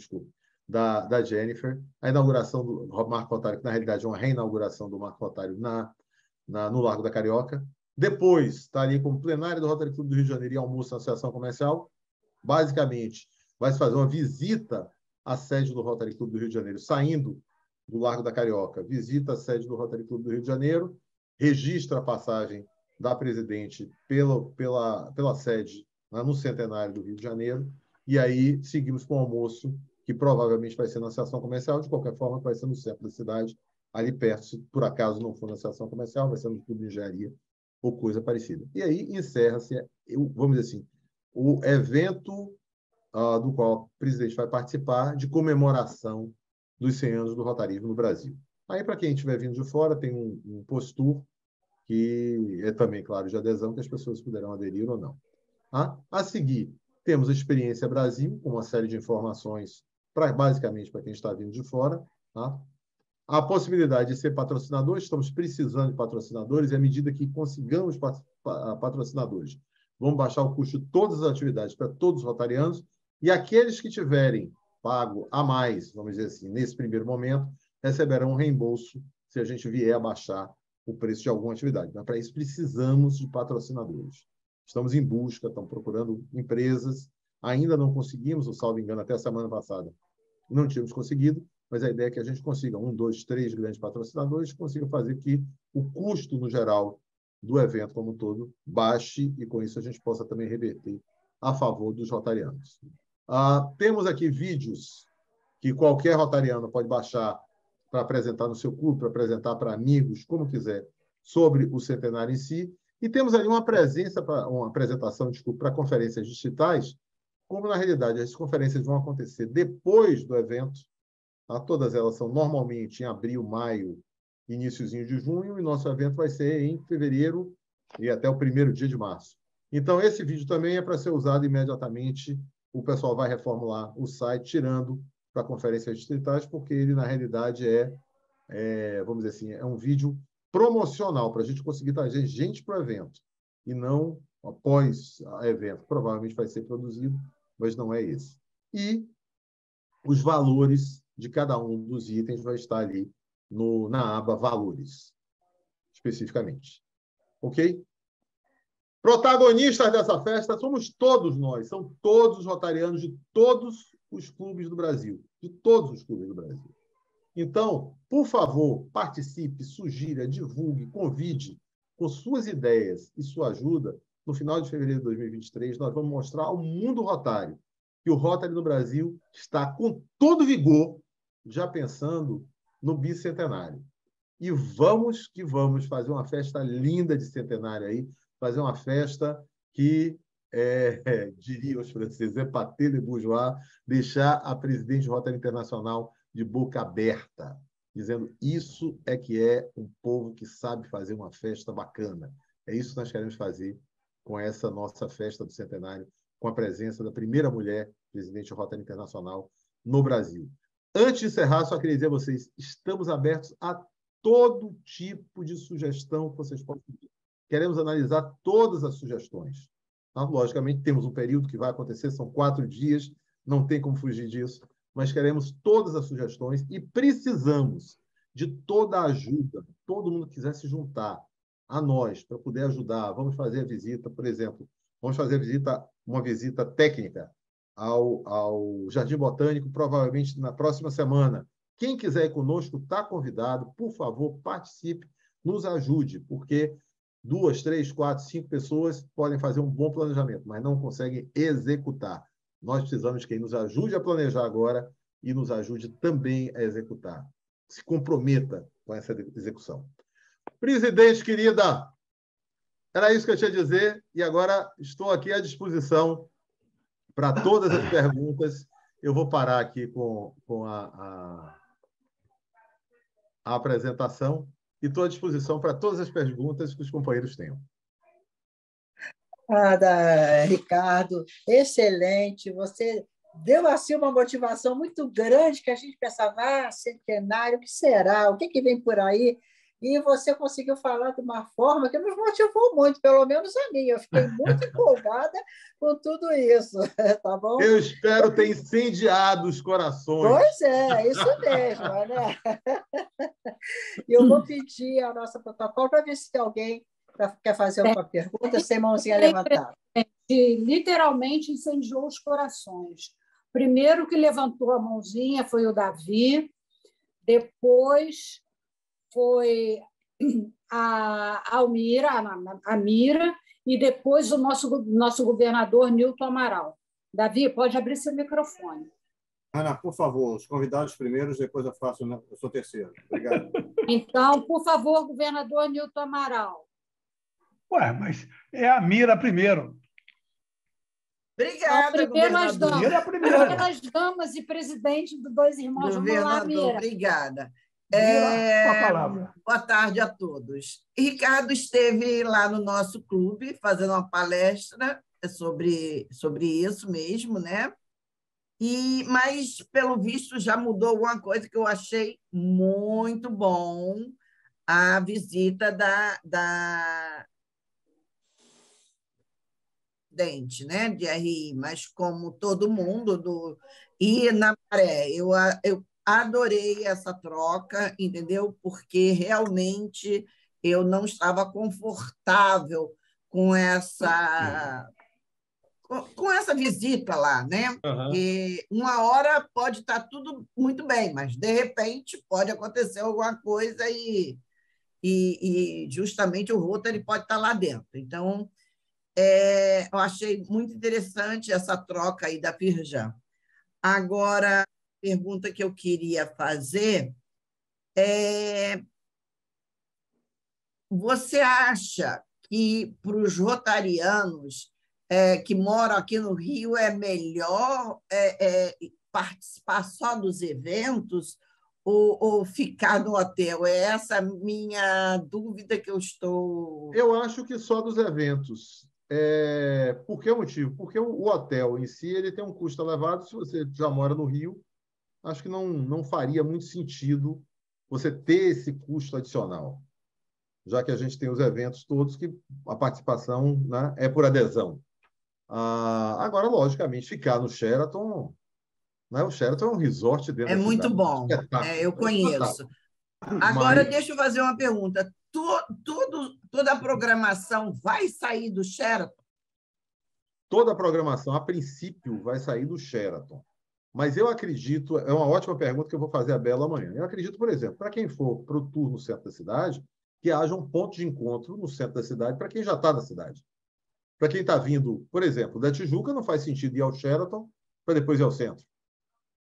da Jennifer, a inauguração do Marco Rotário, que na realidade é uma reinauguração do Marco Rotário no Largo da Carioca. Depois, estaria como plenário do Rotary Clube do Rio de Janeiro e almoço na Associação Comercial. Basicamente, vai se fazer uma visita à sede do Rotary Clube do Rio de Janeiro, saindo do Largo da Carioca, visita a sede do Rotary Clube do Rio de Janeiro, registra a passagem da presidente pela sede, né, no centenário do Rio de Janeiro, e aí seguimos com o almoço, que provavelmente vai ser na Associação Comercial, de qualquer forma vai ser no centro da cidade, ali perto, se por acaso não for na Associação Comercial, vai ser no Clube de Engenharia ou coisa parecida. E aí encerra-se, vamos dizer assim, o evento do qual o presidente vai participar, de comemoração dos 100 anos do rotarismo no Brasil. Aí, para quem estiver vindo de fora, tem um post-tour, que é também, claro, de adesão, que as pessoas poderão aderir ou não. A seguir, temos a Experiência Brasil, com uma série de informações, basicamente, para quem está vindo de fora. Tá? A possibilidade de ser patrocinador, estamos precisando de patrocinadores, e à medida que consigamos patrocinadores, vamos baixar o custo de todas as atividades para todos os rotarianos, e aqueles que tiverem pago a mais, vamos dizer assim, nesse primeiro momento, receberão um reembolso se a gente vier a baixar o preço de alguma atividade. Mas, para isso, precisamos de patrocinadores. Estamos em busca, estamos procurando empresas, ainda não conseguimos, ou salvo engano, até a semana passada, não tínhamos conseguido, mas a ideia é que a gente consiga 1, 2, 3 grandes patrocinadores que consigam fazer que o custo, no geral, do evento como um todo baixe, e com isso a gente possa também reverter a favor dos rotarianos. Temos aqui vídeos que qualquer rotariano pode baixar para apresentar no seu clube, para apresentar para amigos, como quiser, sobre o centenário em si. E temos ali uma apresentação, para conferências digitais, como, na realidade, as conferências vão acontecer depois do evento. Tá? Todas elas são normalmente em abril, maio, iniciozinho de junho, e nosso evento vai ser em fevereiro e até o 1º dia de março. Então, esse vídeo também é para ser usado imediatamente. O pessoal vai reformular o site, tirando para conferências distritais, porque ele, na realidade, vamos dizer assim, é um vídeo promocional para a gente conseguir trazer gente para o evento, e não após o evento. Provavelmente vai ser produzido, mas não é esse. E os valores de cada um dos itens vai estar ali na aba Valores, especificamente. Ok? Protagonistas dessa festa somos todos nós, são todos os rotarianos de todos os clubes do Brasil, de todos os clubes do Brasil. Então, por favor, participe, sugira, divulgue, convide com suas ideias e sua ajuda. No final de fevereiro de 2023, nós vamos mostrar ao mundo rotário que o Rotary no Brasil está com todo vigor, já pensando no bicentenário. E vamos que vamos fazer uma festa linda de centenário aí, fazer uma festa que, diria os franceses, é pâté de bourgeois, deixar a presidente do Rotary Internacional de boca aberta, dizendo isso é que é um povo que sabe fazer uma festa bacana. É isso que nós queremos fazer com essa nossa festa do centenário, com a presença da primeira mulher presidente do Rotary Internacional no Brasil. Antes de encerrar, só queria dizer a vocês, estamos abertos a todo tipo de sugestão que vocês possam pedir. Queremos analisar todas as sugestões. Tá? Logicamente, temos um período que vai acontecer, são 4 dias, não tem como fugir disso, mas queremos todas as sugestões e precisamos de toda a ajuda, todo mundo que quiser se juntar a nós para poder ajudar. Vamos fazer a visita, por exemplo, vamos fazer uma visita técnica ao Jardim Botânico, provavelmente na próxima semana. Quem quiser ir conosco está convidado. Por favor, participe, nos ajude, porque 2, 3, 4, 5 pessoas podem fazer um bom planejamento, mas não conseguem executar. Nós precisamos de quem nos ajude a planejar agora e nos ajude também a executar. Se comprometa com essa execução. Presidente, querida, era isso que eu tinha a dizer e agora estou aqui à disposição para todas as perguntas. Eu vou parar aqui com a apresentação e estou à disposição para todas as perguntas que os companheiros tenham.
Ricardo, excelente. Você deu assim uma motivação muito grande que a gente pensava, centenário, o que será? O que vem por aí? E você conseguiu falar de uma forma que nos motivou muito, pelo menos a mim. Eu fiquei muito empolgada com tudo isso, tá bom?
Eu espero ter incendiado os corações.
Pois é, isso mesmo, né? Eu vou pedir a nossa protocolo para ver se tem alguém que quer fazer uma pergunta sem mãozinha levantada.
Literalmente incendiou os corações. Primeiro que levantou a mãozinha foi o Davi, depois foi a Almira, a Mira, e depois o nosso governador Nilton Amaral. Davi, pode abrir seu microfone.
Ana, por favor, os convidados primeiros, depois eu sou terceiro. Obrigado.
Então, por favor, governador Nilton Amaral.
Ué, mas é a Mira primeiro.
Obrigada,
primeiro as damas.
Mira é a primeira.
Primeiro as damas e presidente dos dois irmãos. Vamos lá, Mira.
Obrigada.
Com a palavra.
Boa tarde a todos. Ricardo esteve lá no nosso clube fazendo uma palestra sobre isso mesmo, né? Mas, pelo visto, já mudou alguma coisa que eu achei muito bom, a visita da Dente, né? De RI, mas como todo mundo e na Maré, eu adorei essa troca, entendeu? Porque realmente eu não estava confortável com essa visita lá, né?
Uhum.
E uma hora pode estar tudo muito bem, mas de repente pode acontecer alguma coisa e justamente o Rotary pode estar lá dentro. Então, eu achei muito interessante essa troca aí da Firjan. Agora, a pergunta que eu queria fazer é: você acha que para os rotarianos que moram aqui no Rio é melhor participar só dos eventos ou ficar no hotel? É essa a minha dúvida que eu estou...
Eu acho que só dos eventos. Por que motivo? Porque o hotel em si ele tem um custo elevado. Se você já mora no Rio, acho que não faria muito sentido você ter esse custo adicional, já que a gente tem os eventos todos que a participação, né, é por adesão. Agora, logicamente, ficar no Sheraton, né, o Sheraton é um resort dentro da cidade.
muito bom, eu conheço. Agora, deixa eu fazer uma pergunta. Toda a programação vai sair do Sheraton?
Toda a programação, a princípio, vai sair do Sheraton. Mas eu acredito, é uma ótima pergunta que eu vou fazer a Bela amanhã. Eu acredito, por exemplo, para quem for para o tour no centro da cidade, que haja um ponto de encontro no centro da cidade para quem já está na cidade. Para quem está vindo, por exemplo, da Tijuca, não faz sentido ir ao Sheraton para depois ir ao centro.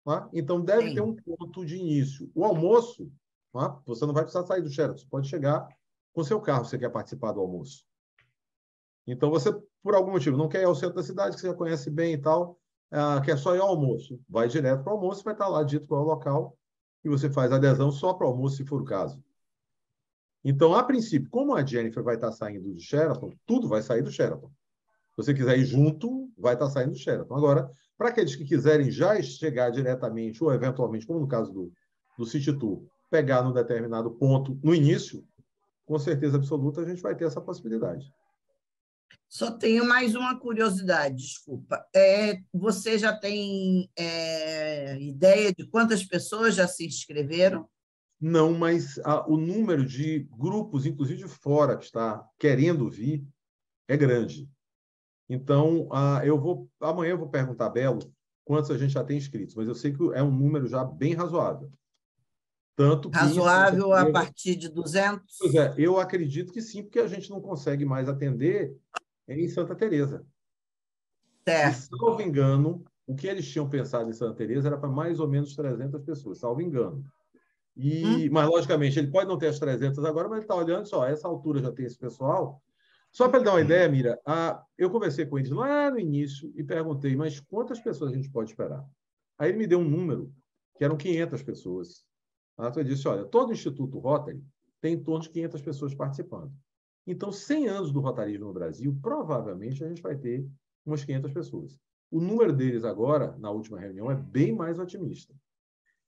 Tá? Então, deve ter um ponto de início. O almoço, tá? Você não vai precisar sair do Sheraton, você pode chegar com seu carro se você quer participar do almoço. Então, você, por algum motivo, não quer ir ao centro da cidade, que você já conhece bem e tal, quer só ir ao almoço. Vai direto para o almoço, vai estar lá dito qual é o local, e você faz adesão só para o almoço, se for o caso. Então, a princípio, como a Jennifer vai estar saindo do Sheraton, tudo vai sair do Sheraton. Se você quiser ir junto, vai estar saindo do Sheraton. Agora, para aqueles que quiserem já chegar diretamente, ou eventualmente, como no caso do City Tour, pegar num determinado ponto no início, com certeza absoluta, a gente vai ter essa possibilidade.
Só tenho mais uma curiosidade, desculpa. Você já tem ideia de quantas pessoas já se inscreveram?
Não, mas o número de grupos, inclusive de fora, que está querendo vir, é grande. Então, amanhã eu vou perguntar a Belo quantos a gente já tem inscritos, mas eu sei que é um número já bem razoável. Tanto que
razoável a partir de 200?
Pois é, eu acredito que sim, porque a gente não consegue mais atender em Santa Teresa. E, salvo engano, o que eles tinham pensado em Santa Teresa era para mais ou menos 300 pessoas, salvo engano. Mas, logicamente, ele pode não ter as 300 agora, mas ele está olhando só, a essa altura já tem esse pessoal. Só para ele dar uma ideia, Mira, eu conversei com eles lá no início e perguntei, mas quantas pessoas a gente pode esperar? Aí ele me deu um número, que eram 500 pessoas. Então, ele disse, olha, todo o Instituto Rotary tem em torno de 500 pessoas participando. Então, 100 anos do rotarismo no Brasil, provavelmente a gente vai ter umas 500 pessoas. O número deles agora, na última reunião, é bem mais otimista.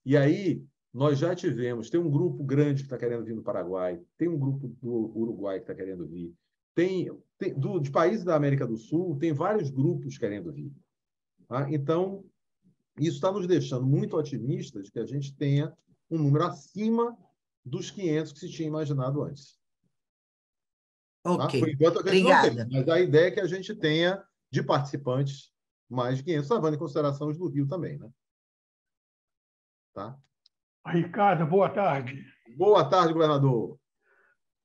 E aí, nós já tem um grupo grande que está querendo vir do Paraguai, tem um grupo do Uruguai que está querendo vir, de países da América do Sul, tem vários grupos querendo vir. Tá? Então, isso está nos deixando muito otimistas de que a gente tenha um número acima dos 500 que se tinha imaginado antes.
Ok.
Por enquanto, a gente não tem, mas a ideia é que a gente tenha de participantes mais de 500, levando em consideração os do Rio também, né? Tá?
Ricardo, boa tarde.
Boa tarde, governador.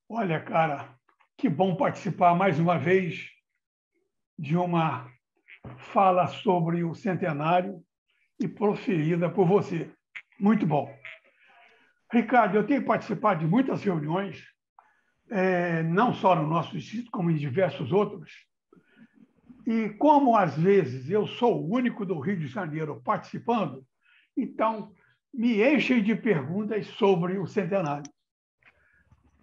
Olha, cara, que bom participar mais uma vez de uma fala sobre o centenário e proferida por você. Muito bom. Ricardo, eu tenho participado de muitas reuniões, não só no nosso distrito, como em diversos outros. E como, às vezes, eu sou o único do Rio de Janeiro participando, então me enchem de perguntas sobre o centenário.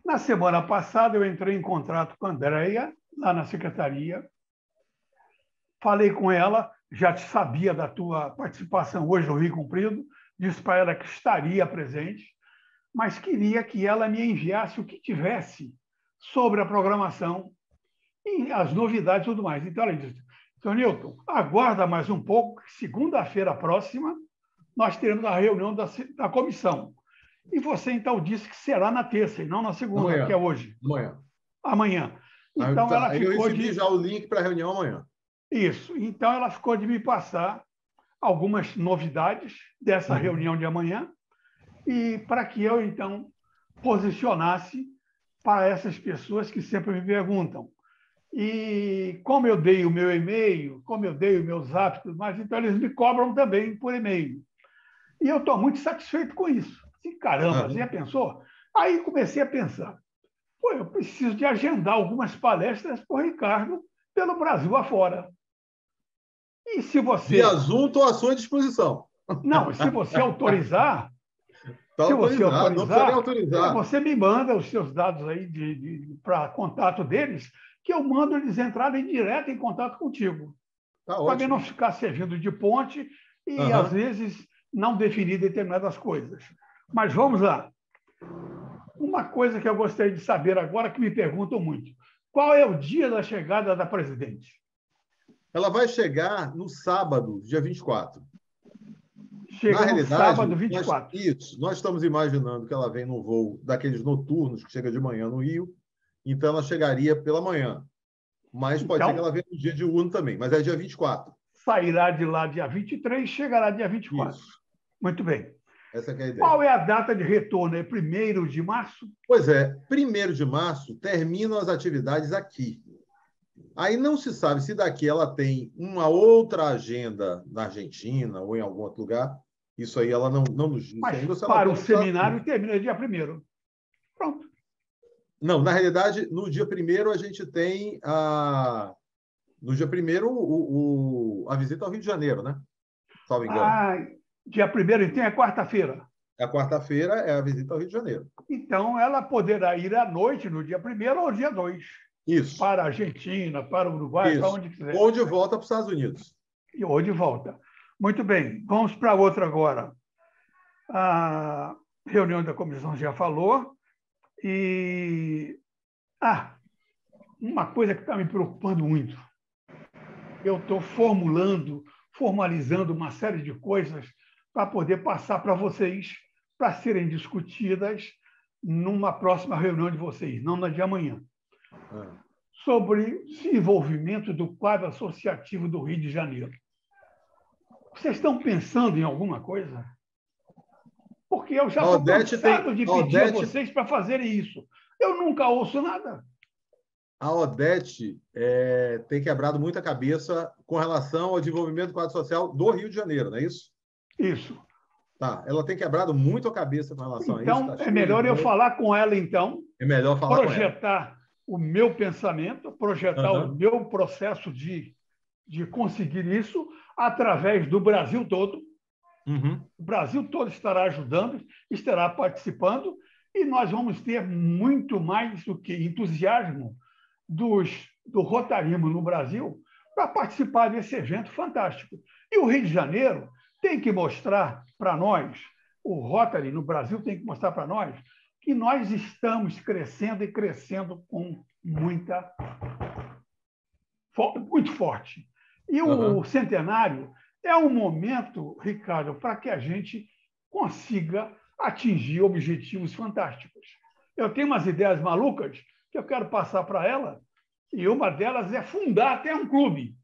Na semana passada, eu entrei em contato com a Andréia, lá na secretaria. Falei com ela, já sabia da tua participação hoje no Rio Comprido, disse para ela que estaria presente, mas queria que ela me enviasse o que tivesse sobre a programação e as novidades e tudo mais. Então, ela disse, então, Newton, aguarda mais um pouco, que segunda-feira próxima nós teremos a reunião da comissão. E você, então, disse que será na terça e não na segunda,
amanhã,
que é hoje.
Amanhã.
Então, ela ficou
eu recebi já o link para a reunião amanhã.
Isso. Então, ela ficou de me passar algumas novidades dessa reunião de amanhã e para que eu, então, posicionasse para essas pessoas que sempre me perguntam. E como eu dei o meu e-mail, como eu dei o meu zap, tudo mais, então eles me cobram também por e-mail. E eu estou muito satisfeito com isso. E, caramba, você já pensou? Aí comecei a pensar, eu preciso de agendar algumas palestras para o Ricardo pelo Brasil afora. E se você...
Via Zoom, estou à sua disposição.
Não, se você autorizar...
Está autorizado, não precisa nem autorizar.
Você me manda os seus dados aí para contato deles, que eu mando eles entrarem direto em contato contigo. Para não ficar servindo de ponte e, às vezes, não definir determinadas coisas. Mas vamos lá. Uma coisa que eu gostaria de saber agora, que me perguntam muito. Qual é o dia da chegada da presidente?
Ela vai chegar no sábado, dia 24.
Chega no sábado, 24.
Nós estamos imaginando que ela vem num voo daqueles noturnos, que chega de manhã no Rio, então ela chegaria pela manhã. Mas pode ser que ela venha no dia de urno também, mas é dia 24.
Sairá de lá dia 23, chegará dia 24. Isso. Muito bem.
Essa é a ideia.
Qual é a data de retorno? É 1º de março?
Pois é, 1º de março terminam as atividades aqui. Aí não se sabe se daqui ela tem uma outra agenda na Argentina ou em algum outro lugar. Isso aí ela não nos diz ainda.
Para o seminário termina dia 1º. Pronto.
Não, na realidade, no dia 1º a gente tem no dia 1º a visita ao Rio de Janeiro, né? Salvo engano.
Dia 1º, então, é quarta-feira.
A quarta-feira é a visita ao Rio de Janeiro.
Então, ela poderá ir à noite, no dia 1º ou dia 2.
Isso.
Para a Argentina, para o Uruguai, para onde quiser.
Ou de volta para os Estados Unidos.
Ou de volta. Muito bem. Vamos para outra agora. reunião da comissão já falou. E uma coisa que está me preocupando muito. Eu estou formalizando uma série de coisas para poder passar para vocês, para serem discutidas numa próxima reunião de vocês, não na de amanhã. Sobre o desenvolvimento do quadro associativo do Rio de Janeiro. Vocês estão pensando em alguma coisa? Porque eu já estou cansado de pedir a vocês para fazerem isso. Eu nunca ouço nada.
A Odete tem quebrado muita cabeça com relação ao desenvolvimento do quadro social do Rio de Janeiro, não é isso?
Isso.
Tá, ela tem quebrado muito a cabeça com relação a isso.
Então, é melhor eu falar com ela, então.
É melhor falar com ela.
Projetar o meu pensamento, projetar o meu processo de conseguir isso através do Brasil todo. O Brasil todo estará ajudando, estará participando, e nós vamos ter muito mais do que entusiasmo do rotarismo no Brasil para participar desse evento fantástico. E o Rio de Janeiro tem que mostrar para nós, o Rotary no Brasil tem que mostrar para nós, que nós estamos crescendo e crescendo com muito forte. E o centenário é um momento, Ricardo, para que a gente consiga atingir objetivos fantásticos. Eu tenho umas ideias malucas que eu quero passar para ela, e uma delas é fundar até um clube.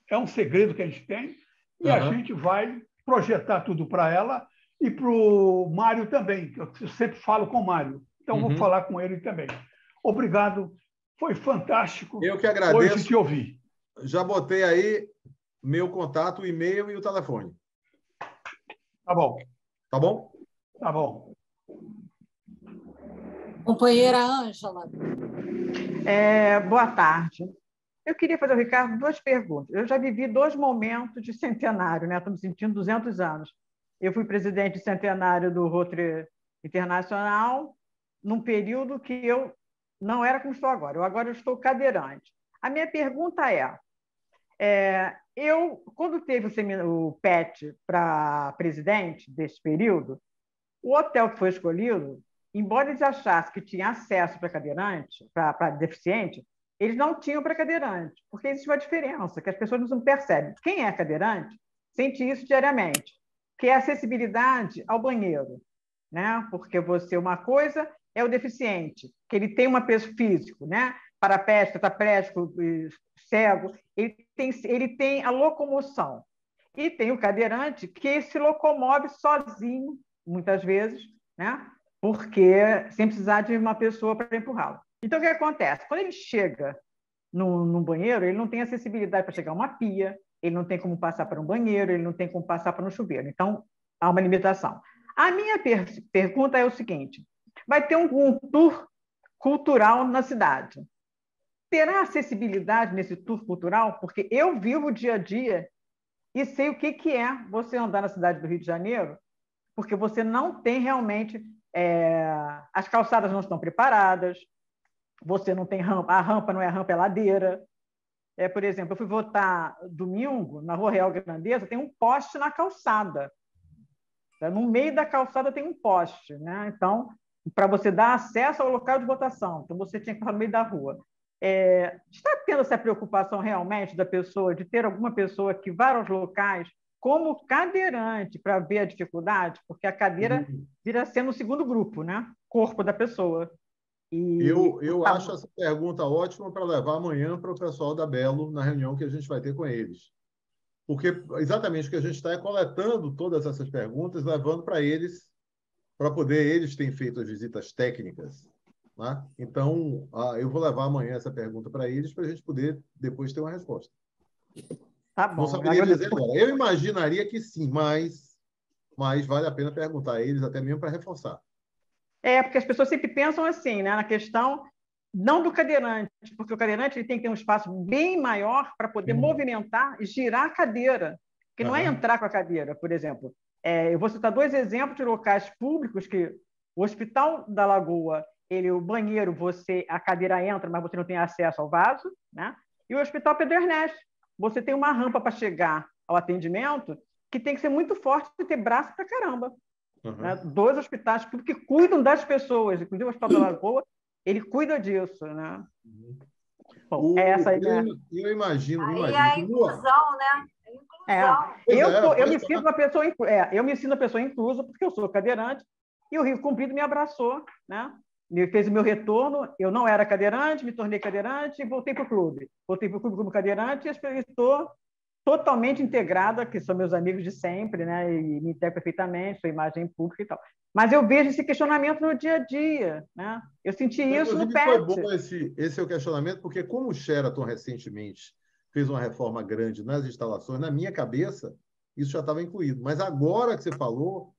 É um segredo que a gente tem, e a gente vai projetar tudo para ela e para o Mário também, que eu sempre falo com o Mário. Então, vou falar com ele também. Obrigado, foi fantástico.
Eu que agradeço.
Hoje te ouvir.
Já botei aí meu contato, o e-mail e o telefone.
Tá bom.
Tá bom?
Tá bom.
Companheira Ângela.
Boa tarde. Eu queria fazer ao Ricardo 2 perguntas. Eu já vivi 2 momentos de centenário, né? Estou me sentindo 200 anos. Eu fui presidente centenário do Rotary Internacional num período que eu não era como estou agora. Eu estou cadeirante. A minha pergunta quando teve o PET para presidente desse período, o hotel que foi escolhido, embora eles achassem que tinha acesso para cadeirante, para deficiente, eles não tinham para cadeirante, porque existe uma diferença que as pessoas não percebem. Quem é cadeirante sente isso diariamente, que é a acessibilidade ao banheiro, né? Porque uma coisa é o deficiente, que ele tem uma peso físico, né? Paraplégico, tetraplégico, cego, ele tem a locomoção. E tem o cadeirante que se locomove sozinho, muitas vezes, né? Porque sem precisar de uma pessoa para empurrá-lo. Então, o que acontece? Quando ele chega no banheiro, ele não tem acessibilidade para chegar a uma pia, ele não tem como passar para um banheiro, ele não tem como passar para um chuveiro. Então, há uma limitação. A minha pergunta é o seguinte: vai ter um tour cultural na cidade. Terá acessibilidade nesse tour cultural? Porque eu vivo o dia a dia e sei o que é você andar na cidade do Rio de Janeiro, porque você não tem realmente... as calçadas não estão preparadas, você não tem rampa, a rampa não é rampa, é ladeira. Por exemplo, eu fui votar domingo na Rua Real Grandeza, tem um poste na calçada. No meio da calçada tem um poste, né? Então, para você dar acesso ao local de votação, então você tinha que estar no meio da rua. Está tendo essa preocupação realmente da pessoa, de ter alguma pessoa que vá aos locais como cadeirante para ver a dificuldade? Porque a cadeira vira sendo o segundo grupo, né? Corpo da pessoa.
Eu acho essa pergunta ótima para levar amanhã para o pessoal da Belo na reunião que a gente vai ter com eles. Porque exatamente o que a gente está é coletando todas essas perguntas, levando para eles, para poder eles terem feito as visitas técnicas. Né? Então, eu vou levar amanhã essa pergunta para eles, para a gente poder depois ter uma resposta.
Tá bom.
Não saberia dizer agora. Eu imaginaria que sim, mas vale a pena perguntar a eles, até mesmo para reforçar.
Porque as pessoas sempre pensam assim, né? Na questão não do cadeirante, porque o cadeirante ele tem que ter um espaço bem maior para poder movimentar e girar a cadeira, que não é entrar com a cadeira, por exemplo. Eu vou citar 2 exemplos de locais públicos que o Hospital da Lagoa, o banheiro, a cadeira entra, mas você não tem acesso ao vaso, né? E o Hospital Pedro Ernesto, você tem uma rampa para chegar ao atendimento que tem que ser muito forte e ter braço para caramba. né? 2 hospitais públicos que cuidam das pessoas, inclusive o Hospital da Lagoa, ele cuida disso. Né? Bom, essa aí, né?
Eu imagino
aí é a inclusão, né?
Eu me sinto uma pessoa, eu me sinto uma pessoa inclusa porque eu sou cadeirante e o Rio Comprido me abraçou, né? Me fez o meu retorno. Eu não era cadeirante, me tornei cadeirante e voltei para o clube. Voltei para o clube como cadeirante e estou totalmente integrada, que são meus amigos de sempre, né? E me integro perfeitamente, sou imagem pública e tal. Mas eu vejo esse questionamento no dia a dia, né? Eu senti isso no PET.
Foi bom esse seu questionamento, porque como o Sheraton recentemente fez uma reforma grande nas instalações, na minha cabeça, isso já estava incluído. Mas agora que você falou,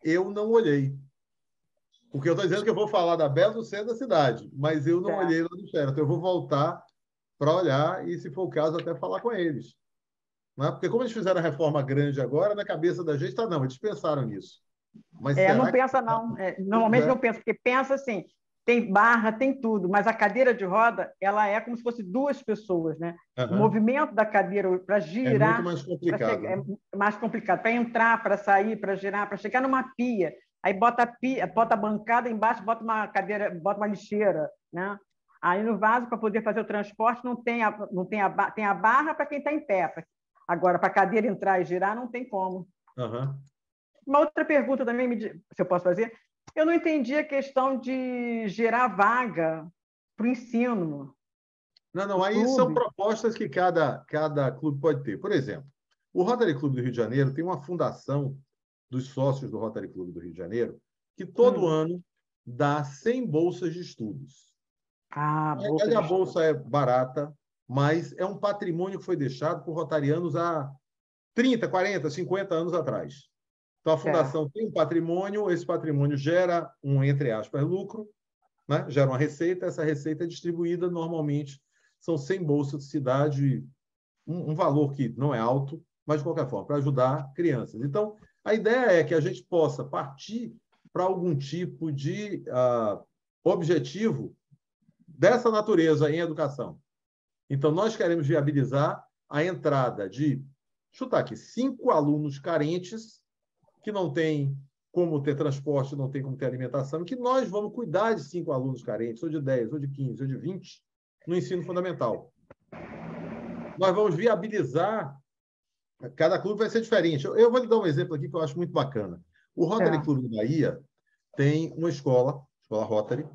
eu não olhei. Porque eu estou dizendo que eu vou falar da Bela do centro da cidade, mas eu não olhei lá no Sheraton. Eu vou voltar para olhar e, se for o caso, até falar com eles. Não é? Porque como eles fizeram a reforma grande agora, na cabeça da gente está, não, eles pensaram nisso. Mas
não pensa, não. Normalmente não pensa, porque pensa assim, tem barra, tem tudo, mas a cadeira de roda, ela é como se fosse 2 pessoas, né? O movimento da cadeira para girar...
É muito mais complicado.
É mais complicado. Para entrar, para sair, para girar, para chegar numa pia, aí bota a bancada embaixo, bota uma cadeira, bota uma lixeira, né? Aí no vaso, para poder fazer o transporte, tem a barra para quem está em pé. Agora, para a cadeira entrar e girar, não tem como. Uma outra pergunta também, se eu posso fazer, eu não entendi a questão de gerar vaga para o ensino.
Não, aí são propostas que cada clube pode ter. Por exemplo, o Rotary Clube do Rio de Janeiro tem uma fundação dos sócios do Rotary Clube do Rio de Janeiro que todo ano dá 100 bolsas de estudos. A bolsa é barata, mas é um patrimônio que foi deixado por rotarianos há 30, 40, 50 anos atrás. Então, a fundação tem um patrimônio, esse patrimônio gera um, entre aspas, lucro, né? Gera uma receita, essa receita é distribuída normalmente, são 100 bolsas de cidade, um valor que não é alto, mas, de qualquer forma, para ajudar crianças. Então, a ideia é que a gente possa partir para algum tipo de objetivo dessa natureza em educação. Então, nós queremos viabilizar a entrada de, chutar aqui, 5 alunos carentes que não têm como ter transporte, não tem como ter alimentação, que nós vamos cuidar de 5 alunos carentes, ou de 10, ou de 15, ou de 20, no ensino fundamental. Nós vamos viabilizar, cada clube vai ser diferente. Eu vou lhe dar um exemplo aqui que eu acho muito bacana. O Rotary Clube da Bahia tem uma escola Rotary,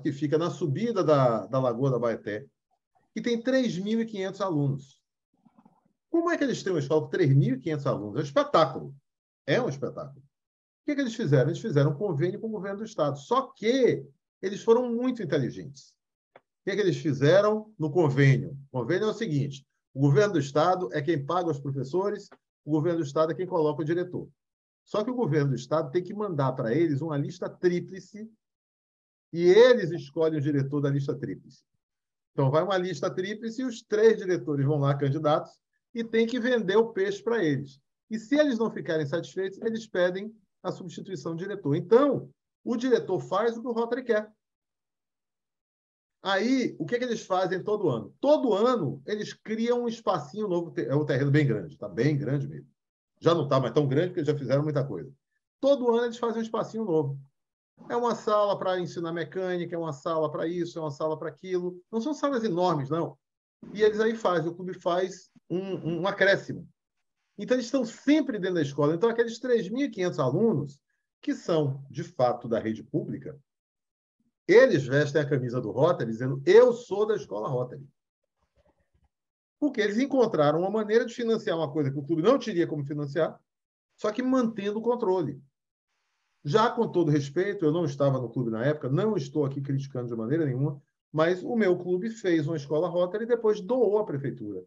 que fica na subida da Lagoa da Baeté, que tem 3.500 alunos. Como é que eles têm uma escola com 3.500 alunos? É um espetáculo. É um espetáculo. O que eles fizeram? Eles fizeram um convênio com o governo do Estado. Só que eles foram muito inteligentes. O que eles fizeram no convênio? O convênio é o seguinte: o governo do Estado é quem paga os professores, o governo do Estado é quem coloca o diretor. Só que o governo do Estado tem que mandar para eles uma lista tríplice e eles escolhem o diretor da lista tríplice. Então, vai uma lista tríplice e os 3 diretores vão lá, candidatos, e tem que vender o peixe para eles. E se eles não ficarem satisfeitos, eles pedem a substituição do diretor. Então, o diretor faz o que o Rotary quer. Aí, o que eles fazem todo ano? Todo ano, eles criam um espacinho novo. É um terreno bem grande, está bem grande mesmo. Já não está mais tão grande, porque já fizeram muita coisa. Todo ano, eles fazem um espacinho novo. É uma sala para ensinar mecânica, é uma sala para isso, é uma sala para aquilo. Não são salas enormes, não. E eles aí fazem, o clube faz um acréscimo. Então, eles estão sempre dentro da escola. Então, aqueles 3.500 alunos, que são, de fato, da rede pública, eles vestem a camisa do Rotary dizendo: eu sou da escola Rotary. Porque eles encontraram uma maneira de financiar uma coisa que o clube não teria como financiar, só que mantendo o controle. Já com todo respeito, eu não estava no clube na época, não estou aqui criticando de maneira nenhuma, mas o meu clube fez uma escola Rotary e depois doou à prefeitura.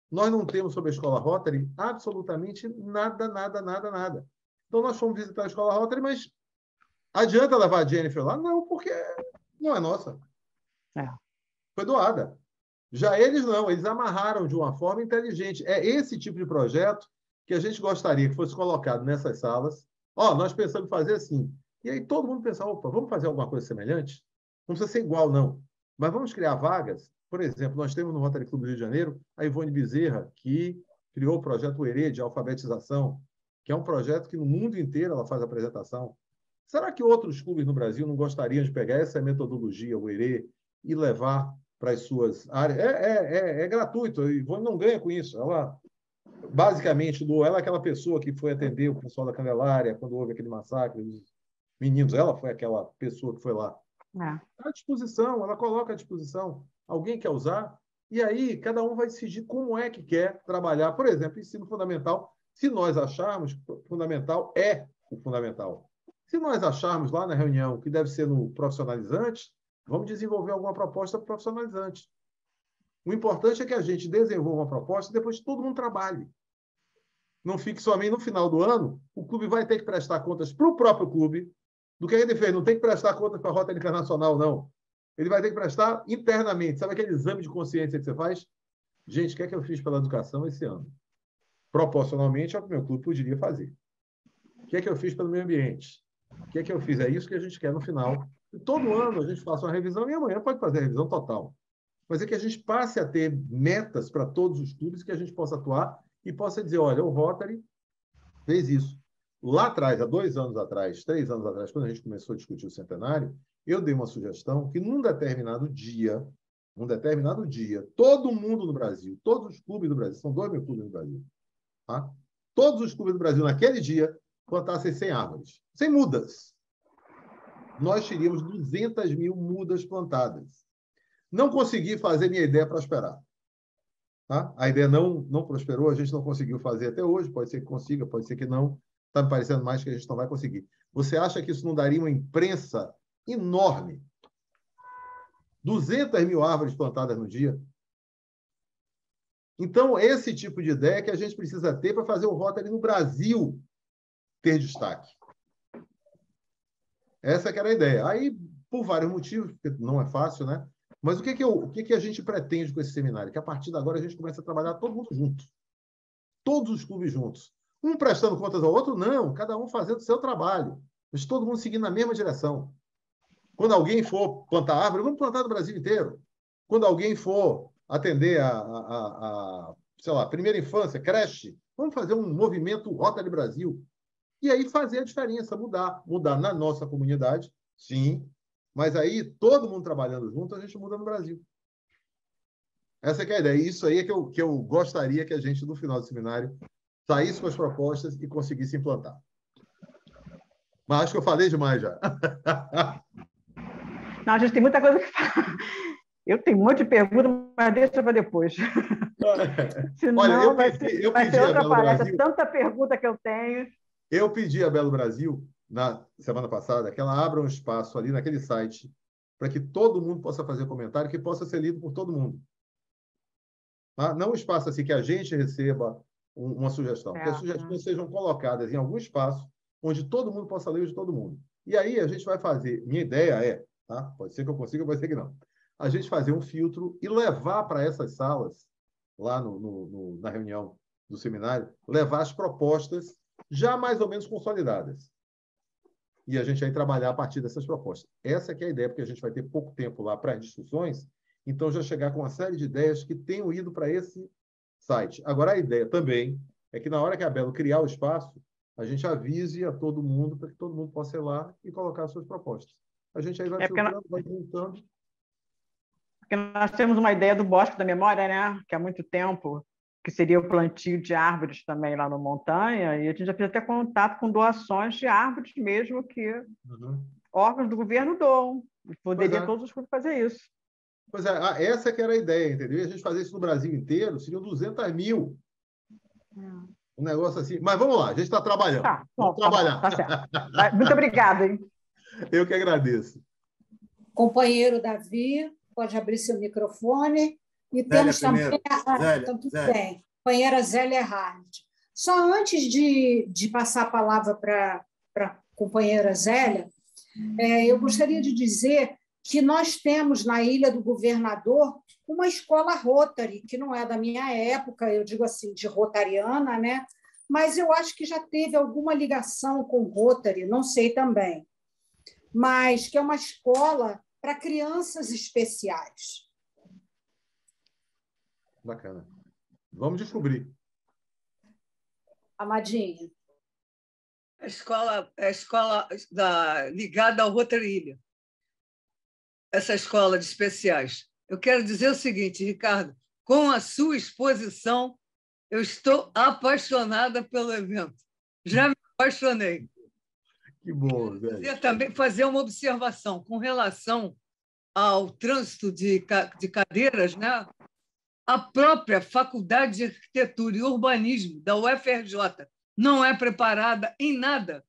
Nós não temos sobre a escola Rotary absolutamente nada. Então, nós fomos visitar a escola Rotary, mas adianta levar a Jennifer lá? Não, porque não é nossa. Foi doada. Já eles não, eles amarraram de uma forma inteligente. É esse tipo de projeto que a gente gostaria que fosse colocado nessas salas. Nós pensamos em fazer assim. E aí todo mundo pensa: opa, vamos fazer alguma coisa semelhante? Não precisa ser igual, não. Mas vamos criar vagas. Por exemplo, nós temos no Rotary Clube do Rio de Janeiro a Ivone Bezerra, que criou o projeto UERE de alfabetização, que é um projeto que no mundo inteiro ela faz apresentação. Será que outros clubes no Brasil não gostariam de pegar essa metodologia, o ERE, e levar para as suas áreas? É gratuito, a Ivone não ganha com isso. Ela, basicamente, ela é aquela pessoa que foi atender o pessoal da Candelária quando houve aquele massacre dos meninos. Ela foi aquela pessoa que foi lá. À disposição, ela coloca à disposição. Alguém quer usar? E aí, cada um vai decidir como é que quer trabalhar. Por exemplo, ensino fundamental, se nós acharmos que o fundamental é o fundamental. Se nós acharmos lá na reunião que deve ser no profissionalizante, vamos desenvolver alguma proposta profissionalizante. O importante é que a gente desenvolva uma proposta e depois todo mundo trabalhe. Não fique somente no final do ano, o clube vai ter que prestar contas para o próprio clube do que ele fez. Não tem que prestar contas para a Rota Internacional, não. Ele vai ter que prestar internamente. Sabe aquele exame de consciência que você faz? Gente, o que é que eu fiz pela educação esse ano? Proporcionalmente ao que o meu clube poderia fazer. O que é que eu fiz pelo meio ambiente? O que é que eu fiz? É isso que a gente quer no final. E todo ano a gente faça uma revisão e amanhã pode fazer a revisão total. Mas é que a gente passe a ter metas para todos os clubes que a gente possa atuar e possa dizer, olha, o Rotary fez isso. Lá atrás, há 2 anos atrás, 3 anos atrás, quando a gente começou a discutir o centenário, eu dei uma sugestão que num determinado dia, todo mundo no Brasil, todos os clubes do Brasil, são 2 mil clubes no Brasil, tá? Todos os clubes do Brasil, naquele dia, plantassem 100 árvores, 100 mudas. Nós teríamos 200 mil mudas plantadas. Não consegui fazer minha ideia prosperar. Tá? A ideia não prosperou, a gente não conseguiu fazer até hoje, pode ser que consiga, pode ser que não. Está me parecendo mais que a gente não vai conseguir. Você acha que isso não daria uma imprensa enorme? 200 mil árvores plantadas no dia? Então, esse tipo de ideia que a gente precisa ter para fazer o Rotary no Brasil ter destaque. Essa que era a ideia. Aí, por vários motivos, porque não é fácil, né? Mas o que a gente pretende com esse seminário? Que a partir de agora a gente comece a trabalhar todo mundo junto. Todos os clubes juntos. Um prestando contas ao outro? Não. Cada um fazendo o seu trabalho. Mas todo mundo seguindo na mesma direção. Quando alguém for plantar árvore, vamos plantar no Brasil inteiro. Quando alguém for atender sei lá, primeira infância, creche, vamos fazer um movimento Rotary Brasil. E aí fazer a diferença, mudar. Mudar na nossa comunidade, sim. Mas aí, todo mundo trabalhando junto, a gente muda no Brasil. Essa é a ideia. Isso aí é que eu gostaria que a gente, no final do seminário, saísse com as propostas e conseguisse implantar. Mas acho que eu falei demais já.
Não, a gente tem muita coisa que falar. Eu tenho um monte de perguntas, mas deixa para depois. Senão
olha, eu
vai
pedi
ser
a
outra
Belo
palestra.
Brasil.
Tanta pergunta que eu tenho.
Eu pedi a Belo Brasil, na semana passada, que ela abra um espaço ali naquele site para que todo mundo possa fazer comentário, que possa ser lido por todo mundo. Tá? Não um espaço assim que a gente receba uma sugestão, que as sugestões sejam colocadas em algum espaço onde todo mundo possa ler o de todo mundo. E aí a gente vai fazer, minha ideia é, tá? Pode ser que eu consiga, pode ser que não, a gente fazer um filtro e levar para essas salas, lá na reunião do seminário, levar as propostas já mais ou menos consolidadas. E a gente vai trabalhar a partir dessas propostas. Essa que é a ideia, porque a gente vai ter pouco tempo lá para as discussões, então já chegar com uma série de ideias que tenham ido para esse site. Agora, a ideia também é que na hora que a Belo criar o espaço, a gente avise a todo mundo para que todo mundo possa ir lá e colocar as suas propostas. A gente aí vai filtrando, vai juntando.
Porque nós temos uma ideia do Bosque da Memória, né? Que há muito tempo, que seria o plantio de árvores também lá no Montanha, e a gente já fez até contato com doações de árvores mesmo que órgãos do governo doam. Poderia todos os clubes fazer isso.
Pois é, essa que era a ideia, entendeu? E a gente fazer isso no Brasil inteiro, seriam 200 mil. Um negócio assim. Mas vamos lá, a gente está trabalhando. Vamos trabalhar.
Tá certo. Muito obrigada, hein?
Eu que agradeço.
Companheiro Davi, pode abrir seu microfone. E temos também bem, companheira Zélia Hard. Só antes de passar a palavra para a companheira Zélia, eu gostaria de dizer que nós temos na Ilha do Governador uma escola Rotary, que não é da minha época, eu digo assim, de rotariana, né? Mas eu acho que já teve alguma ligação com Rotary, não sei também, mas que é uma escola para crianças especiais.
Bacana. Vamos descobrir.
Amadinha.
a escola ligada ao Rotary Ilha, essa escola de especiais. Eu quero dizer o seguinte, Ricardo, com a sua exposição, eu estou apaixonada pelo evento. Já me apaixonei.
Que bom, velho.
Queria também fazer uma observação com relação ao trânsito de cadeiras, né? A própria Faculdade de Arquitetura e Urbanismo da UFRJ não é preparada em nada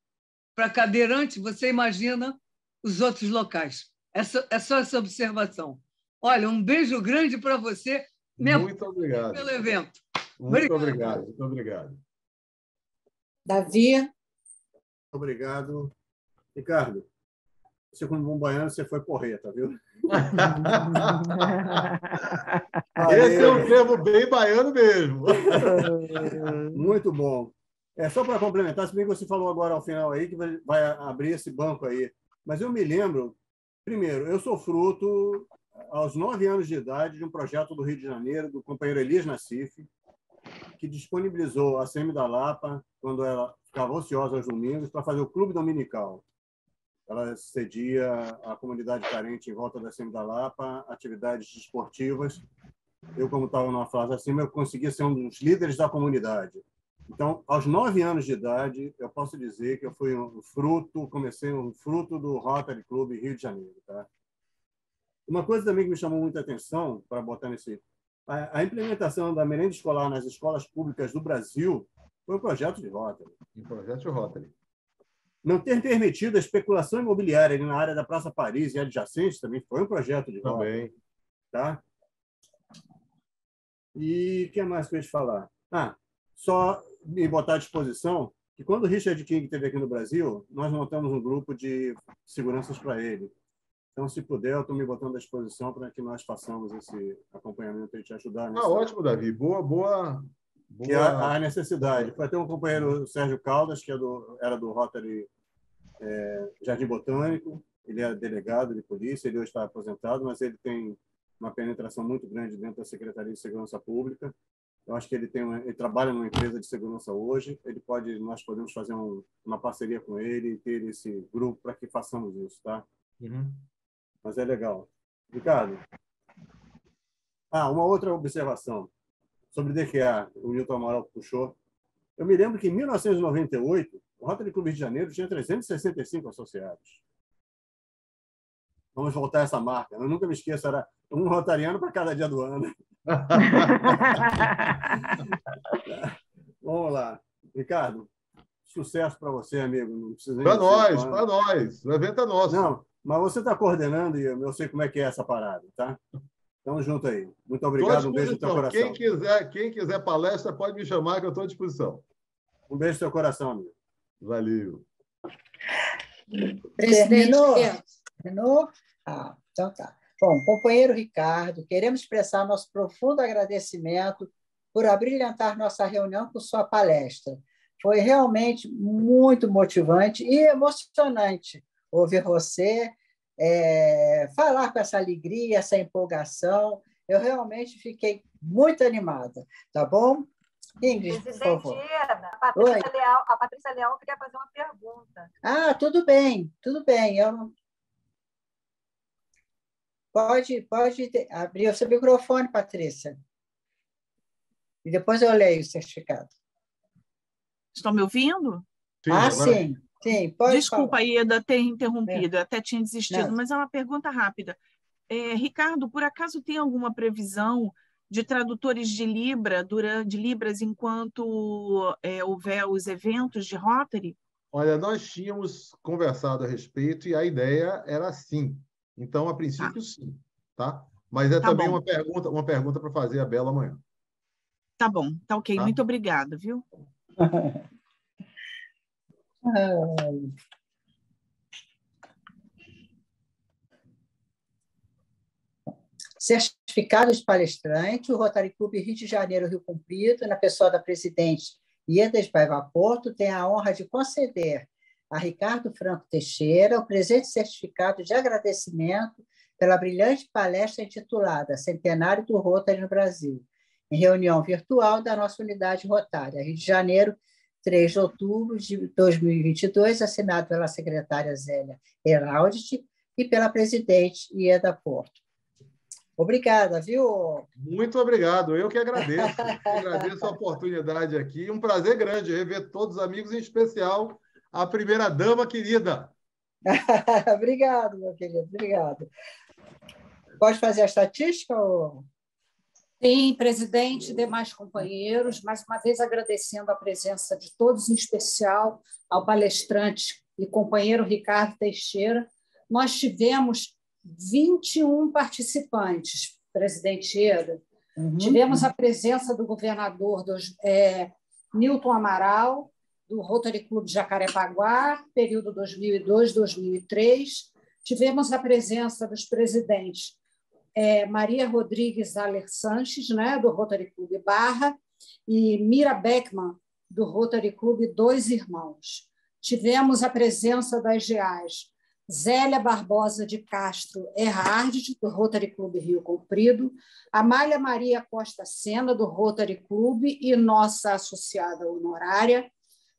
para cadeirante, você imagina os outros locais. É só essa observação. Olha, um beijo grande para você.
Muito obrigado
pelo evento.
Muito obrigado. Muito obrigado.
Davi.
Obrigado. Ricardo, você como bom baiano, você foi porreta, viu?
Esse é um termo bem baiano mesmo.
Muito bom. Só para complementar, se bem que você falou agora ao final aí que vai abrir esse banco aí. Mas eu me lembro, primeiro, eu sou fruto, aos 9 anos de idade, de um projeto do Rio de Janeiro, do companheiro Elias Nassif, que disponibilizou a CM da Lapa, quando ela ficava ociosa aos domingos, para fazer o Clube Dominical. Ela cedia à comunidade carente em volta da CM da Lapa, atividades esportivas. Eu, como estava numa fase acima, eu conseguia ser um dos líderes da comunidade. Então, aos 9 anos de idade, eu posso dizer que eu fui comecei um fruto do Rotary Club Rio de Janeiro. Tá? Uma coisa também que me chamou muita atenção, para botar nesse... A implementação da merenda escolar nas escolas públicas do Brasil foi um projeto de Rotary.
Um projeto de Rotary.
Não ter permitido a especulação imobiliária ali na área da Praça Paris e adjacentes também foi um projeto de Rotary. Tá? E o que mais que eu ia te falar? Só me botar à disposição que quando o Richard King esteve aqui no Brasil, nós montamos um grupo de seguranças para ele. Então, se puder, eu estou me botando à disposição para que nós façamos esse acompanhamento e te ajudar.
Ótimo, Davi. Boa.
Que há necessidade. Foi até um companheiro, o Sérgio Caldas, que era do Rotary Jardim Botânico. Ele é delegado de polícia, ele hoje está aposentado, mas ele tem uma penetração muito grande dentro da Secretaria de Segurança Pública. Eu acho que ele trabalha numa empresa de segurança hoje. Nós podemos fazer uma parceria com ele e ter esse grupo para que façamos isso, tá?
Uhum.
Mas é legal. Ricardo, uma outra observação sobre o DQA, o Nilton Amaral puxou. Eu me lembro que em 1998, o Rotary Clube de Janeiro tinha 365 associados. Vamos voltar a essa marca. Eu nunca me esqueço, era um rotariano para cada dia do ano. Vamos lá. Ricardo, sucesso para você, amigo.
Para nós. O evento é nosso.
Não, mas você está coordenando e eu sei como é que é essa parada, tá? Tamo junto aí. Muito obrigado. Um beijo no teu coração.
Quem quiser palestra, pode me chamar, que eu estou à disposição.
Um beijo no teu coração, amigo.
Valeu.
Presidente, terminou? Então tá. Bom, companheiro Ricardo, queremos expressar nosso profundo agradecimento por abrilhantar nossa reunião com sua palestra. Foi realmente muito motivante e emocionante ouvir você falar com essa alegria, essa empolgação. Eu realmente fiquei muito animada, tá bom? Ingrid, por favor.
A Patrícia Leão queria fazer uma pergunta.
Tudo bem. Pode abrir o seu microfone, Patrícia. E depois eu leio o certificado.
Estão me ouvindo?
Sim. Sim, pode
Desculpa,
falar.
Ieda, ter interrompido, eu até tinha desistido, mas é uma pergunta rápida. Ricardo, por acaso tem alguma previsão de tradutores de Libras enquanto houver os eventos de Rotary?
Olha, nós tínhamos conversado a respeito e a ideia era sim. Então, a princípio, sim. Tá? Mas também uma pergunta para fazer a Bela amanhã.
Tá bom, tá ok. Tá? Muito obrigada, viu?
Certificado de palestrante, o Rotary Clube Rio de Janeiro Rio Comprido, na pessoa da presidente Ieda Paiva Porto, tem a honra de conceder a Ricardo Franco Teixeira o presente certificado de agradecimento pela brilhante palestra intitulada Centenário do Rotary no Brasil, em reunião virtual da nossa unidade rotária, Rio de Janeiro, 3 de outubro de 2022, assinado pela secretária Zélia Heraldi e pela presidente Ieda Porto. Obrigada, viu?
Muito obrigado, eu que agradeço. Agradeço a oportunidade aqui. Um prazer grande rever todos os amigos, em especial a primeira-dama querida.
Obrigado, meu querido, obrigado. Pode fazer a estatística? Ou...
Sim, presidente, demais companheiros, mais uma vez agradecendo a presença de todos, em especial ao palestrante e companheiro Ricardo Teixeira. Nós tivemos 21 participantes, presidente Ieda. Tivemos a presença do governador Nilton Amaral, do Rotary Club de Jacarepaguá, período 2002-2003. Tivemos a presença dos presidentes Maria Rodrigues Aller Sanches, né, do Rotary Club Barra, e Mira Beckman, do Rotary Club Dois Irmãos. Tivemos a presença das GAs Zélia Barbosa de Castro Erhard, do Rotary Club Rio Comprido, Amália Maria Costa Sena, do Rotary Club e nossa associada honorária,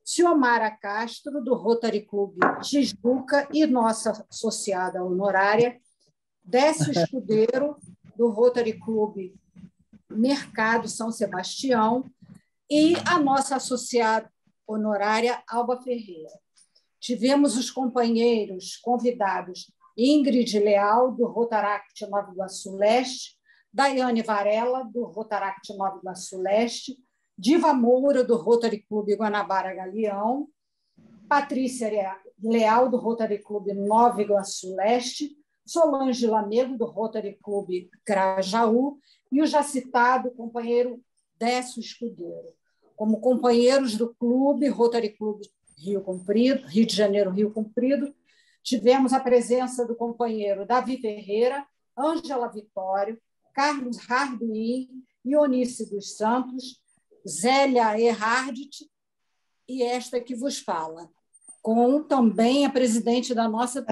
Ciomara Castro, do Rotary Club Tijuca e nossa associada honorária, Décio Escudeiro, do Rotary Club Mercado São Sebastião, e a nossa associada honorária, Alba Ferreira. Tivemos os companheiros convidados Ingrid Leal, do Rotaract Nova Iguaçu Leste, Daiane Varela, do Rotaract Nova Iguaçu Leste, Diva Moura, do Rotary Club Guanabara Galeão, Patrícia Leal, do Rotary Club Nova Iguaçu Leste, Solange Lamego, do Rotary Club Grajaú, e o já citado companheiro Décio Escudeiro. Como companheiros do clube Rotary Club Rio Comprido, Rio de Janeiro, Rio Comprido, tivemos a presença do companheiro Davi Ferreira, Ângela Vitório, Carlos Harduim, Ionice dos Santos, Zélia Erhardt e esta que vos fala, com também a presidente da nossa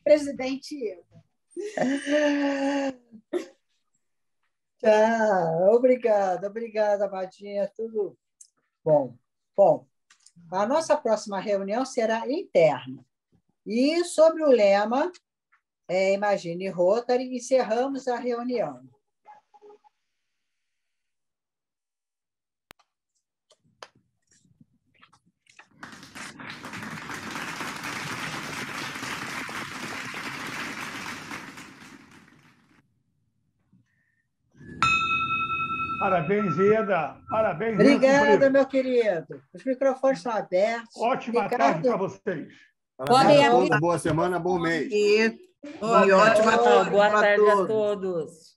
presidente Ieda.
Obrigada, Amadinha, tudo bom. Bom, a nossa próxima reunião será interna. E sobre o lema Imagine Rotary, encerramos a reunião.
Parabéns, Ieda. Parabéns.
Obrigada, meu querido. Os microfones estão abertos.
Ótima tarde para vocês.
Parabéns a todos. Boa semana, bom mês.
E ótima tarde
boa tarde a todos.